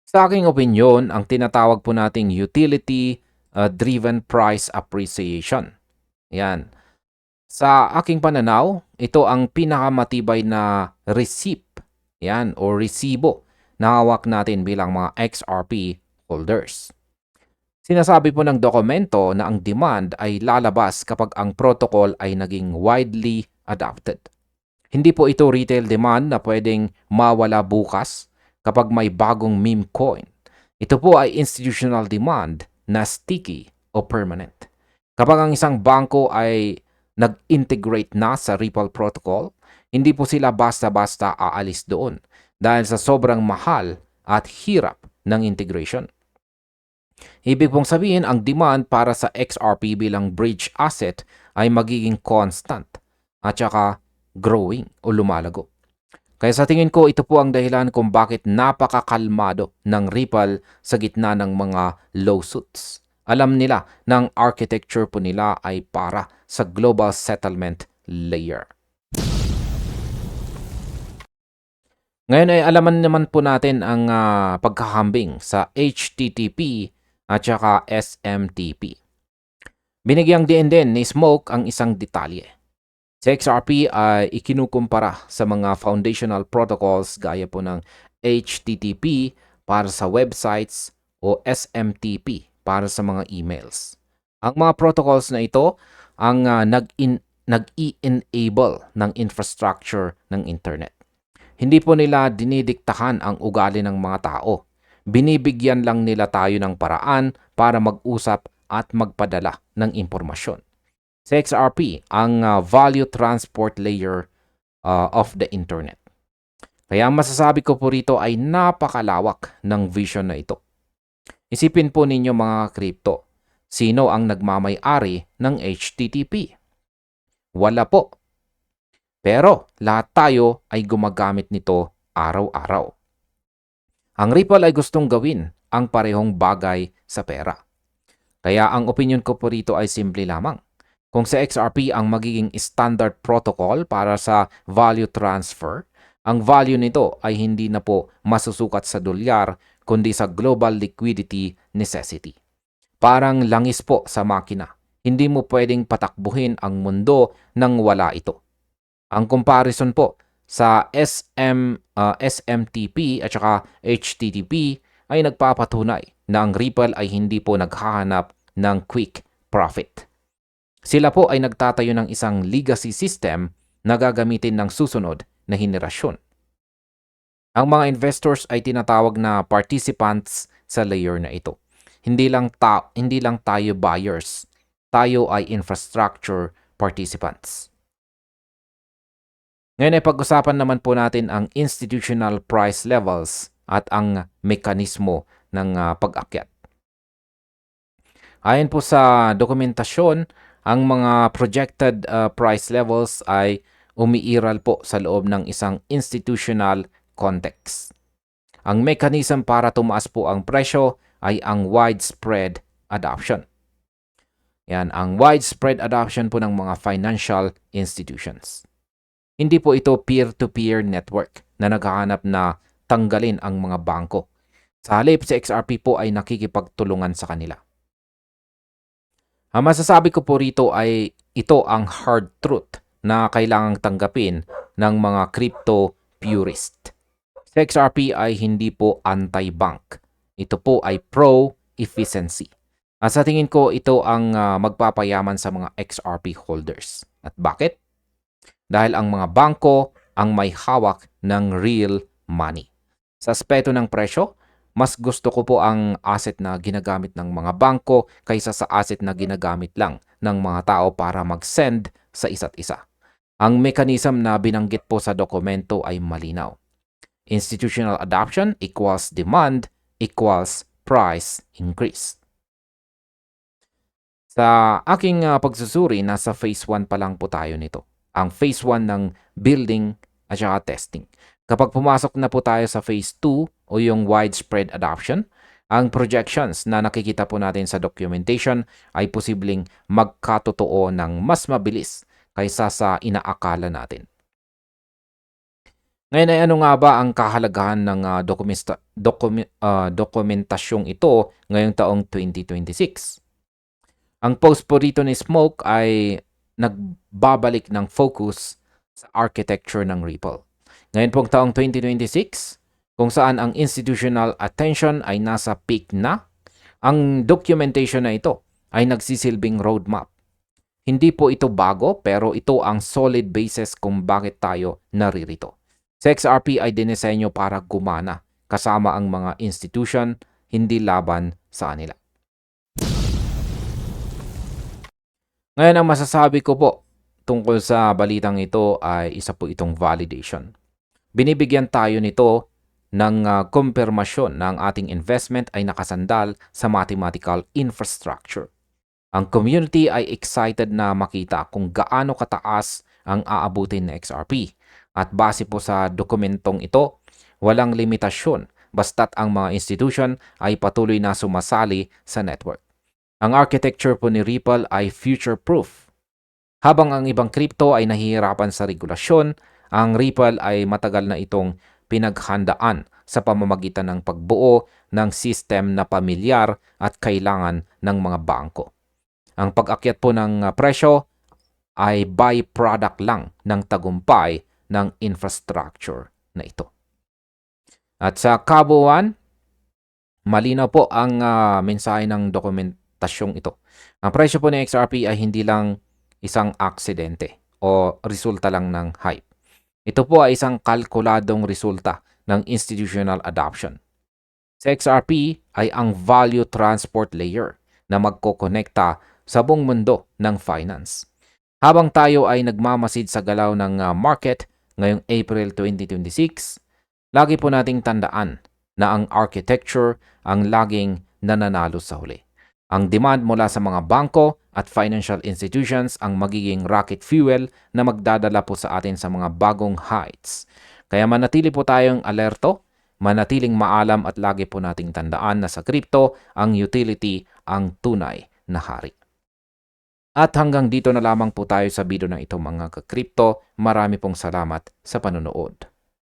Sa aking opinyon, ang tinatawag po nating utility-driven price appreciation. Yan. Sa aking pananaw, ito ang pinakamatibay na receipt, o resibo na hawak natin bilang mga XRP holders. Sinasabi po ng dokumento na ang demand ay lalabas kapag ang protocol ay naging widely adopted. Hindi po ito retail demand na pwedeng mawala bukas kapag may bagong meme coin. Ito po ay institutional demand na sticky o permanent. Kapag ang isang bangko ay nag-integrate na sa Ripple protocol, hindi po sila basta-basta aalis doon dahil sa sobrang mahal at hirap ng integration. Ibig pong sabihin, ang demand para sa XRP bilang bridge asset ay magiging constant at saka growing o lumalago. Kaya sa tingin ko, ito po ang dahilan kung bakit napakakalmado ng Ripple sa gitna ng mga lawsuits. Alam nila na ang architecture po nila ay para sa global settlement layer. Ngayon ay alaman naman po natin ang pagkakambing sa HTTP at saka SMTP. Binigyang diin din ni Smoke ang isang detalye. Si XRP ay ikinukumpara sa mga foundational protocols gaya po ng HTTP para sa websites o SMTP para sa mga emails. Ang mga protocols na ito ang nag-i-enable ng infrastructure ng internet. Hindi po nila dinidiktahan ang ugali ng mga tao. Binibigyan lang nila tayo ng paraan para mag-usap at magpadala ng impormasyon. Sa XRP, ang value transport layer of the internet. Kaya ang masasabi ko po rito ay napakalawak ng vision na ito. Isipin po ninyo mga crypto, sino ang nagmamay-ari ng HTTP? Wala po. Pero lahat tayo ay gumagamit nito araw-araw. Ang Ripple ay gustong gawin ang parehong bagay sa pera. Kaya ang opinion ko po rito ay simple lamang. Kung sa XRP ang magiging standard protocol para sa value transfer, ang value nito ay hindi na po masusukat sa dolyar kundi sa global liquidity necessity. Parang langis po sa makina. Hindi mo pwedeng patakbuhin ang mundo nang wala ito. Ang comparison po sa SMTP at saka HTTP ay nagpapatunay na ang Ripple ay hindi po naghahanap ng quick profit. Sila po ay nagtatayo ng isang legacy system na gagamitin ng susunod na henerasyon. Ang mga investors ay tinatawag na participants sa layer na ito. Hindi lang tayo buyers. Tayo ay infrastructure participants. Ngayon ay pag-usapan naman po natin ang institutional price levels at ang mekanismo ng pag-akyat. Ayon po sa dokumentasyon, ang mga projected price levels ay umiiral po sa loob ng isang institutional context. Ang mechanism para tumaas po ang presyo ay ang widespread adoption. Yan, ang widespread adoption po ng mga financial institutions. Hindi po ito peer-to-peer network na naghahanap na tanggalin ang mga bangko. Sa halip, si XRP po ay nakikipagtulungan sa kanila. Ang masasabi ko po rito ay ito ang hard truth na kailangang tanggapin ng mga crypto purist. Si XRP ay hindi po anti-bank. Ito po ay pro-efficiency. At sa tingin ko, ito ang magpapayaman sa mga XRP holders. At bakit? Dahil ang mga bangko ang may hawak ng real money. Sa aspeto ng presyo, mas gusto ko po ang asset na ginagamit ng mga bangko kaysa sa asset na ginagamit lang ng mga tao para mag-send sa isa't isa. Ang mechanism na binanggit po sa dokumento ay malinaw. Institutional adoption equals demand equals price increase. Sa aking pagsusuri, nasa phase 1 pa lang po tayo nito. Ang phase 1 ng building at saka testing. Kapag pumasok na po tayo sa phase 2 o yung widespread adoption, ang projections na nakikita po natin sa documentation ay posibleng magkatotoo ng mas mabilis kaysa sa inaakala natin. Ngayon ay ano nga ba ang kahalagahan ng dokumentasyong ito ngayong taong 2026? Ang post po rito ni Smoke ay nagbabalik ng focus sa architecture ng Ripple. Ngayon pong taong 2026, kung saan ang institutional attention ay nasa peak na, ang documentation na ito ay nagsisilbing roadmap. Hindi po ito bago pero ito ang solid basis kung bakit tayo naririto. Sa XRP ay dinisenyo para gumana kasama ang mga institution, hindi laban sa kanila. Ngayon ang masasabi ko po tungkol sa balitang ito ay isa po itong validation. Binibigyan tayo nito ng kumpirmasyon na ang ating investment ay nakasandal sa mathematical infrastructure. Ang community ay excited na makita kung gaano kataas ang aabutin ng XRP. At base po sa dokumentong ito, walang limitasyon basta't ang mga institution ay patuloy na sumasali sa network. Ang architecture po ni Ripple ay future-proof. Habang ang ibang crypto ay nahihirapan sa regulasyon, ang Ripple ay matagal na itong pinaghandaan sa pamamagitan ng pagbuo ng system na pamilyar at kailangan ng mga bangko. Ang pag-akyat po ng presyo ay byproduct lang ng tagumpay ng infrastructure na ito. At sa kabuuan, malinaw po ang mensahe ng dokumentasyong ito. Ang presyo po ng XRP ay hindi lang isang aksidente o resulta lang ng hype. Ito po ay isang kalkuladong resulta ng institutional adoption. Sa XRP ay ang value transport layer na magkokonekta sa buong mundo ng finance. Habang tayo ay nagmamasid sa galaw ng market ngayong April 2026, lagi po nating tandaan na ang architecture ang laging nananalo sa huli. Ang demand mula sa mga bangko at financial institutions ang magiging rocket fuel na magdadala po sa atin sa mga bagong heights. Kaya manatili po tayong alerto, manatiling maalam at lagi po nating tandaan na sa crypto, ang utility ang tunay na hari. At hanggang dito na lamang po tayo sa video na ito mga ka-crypto. Marami pong salamat sa panonood.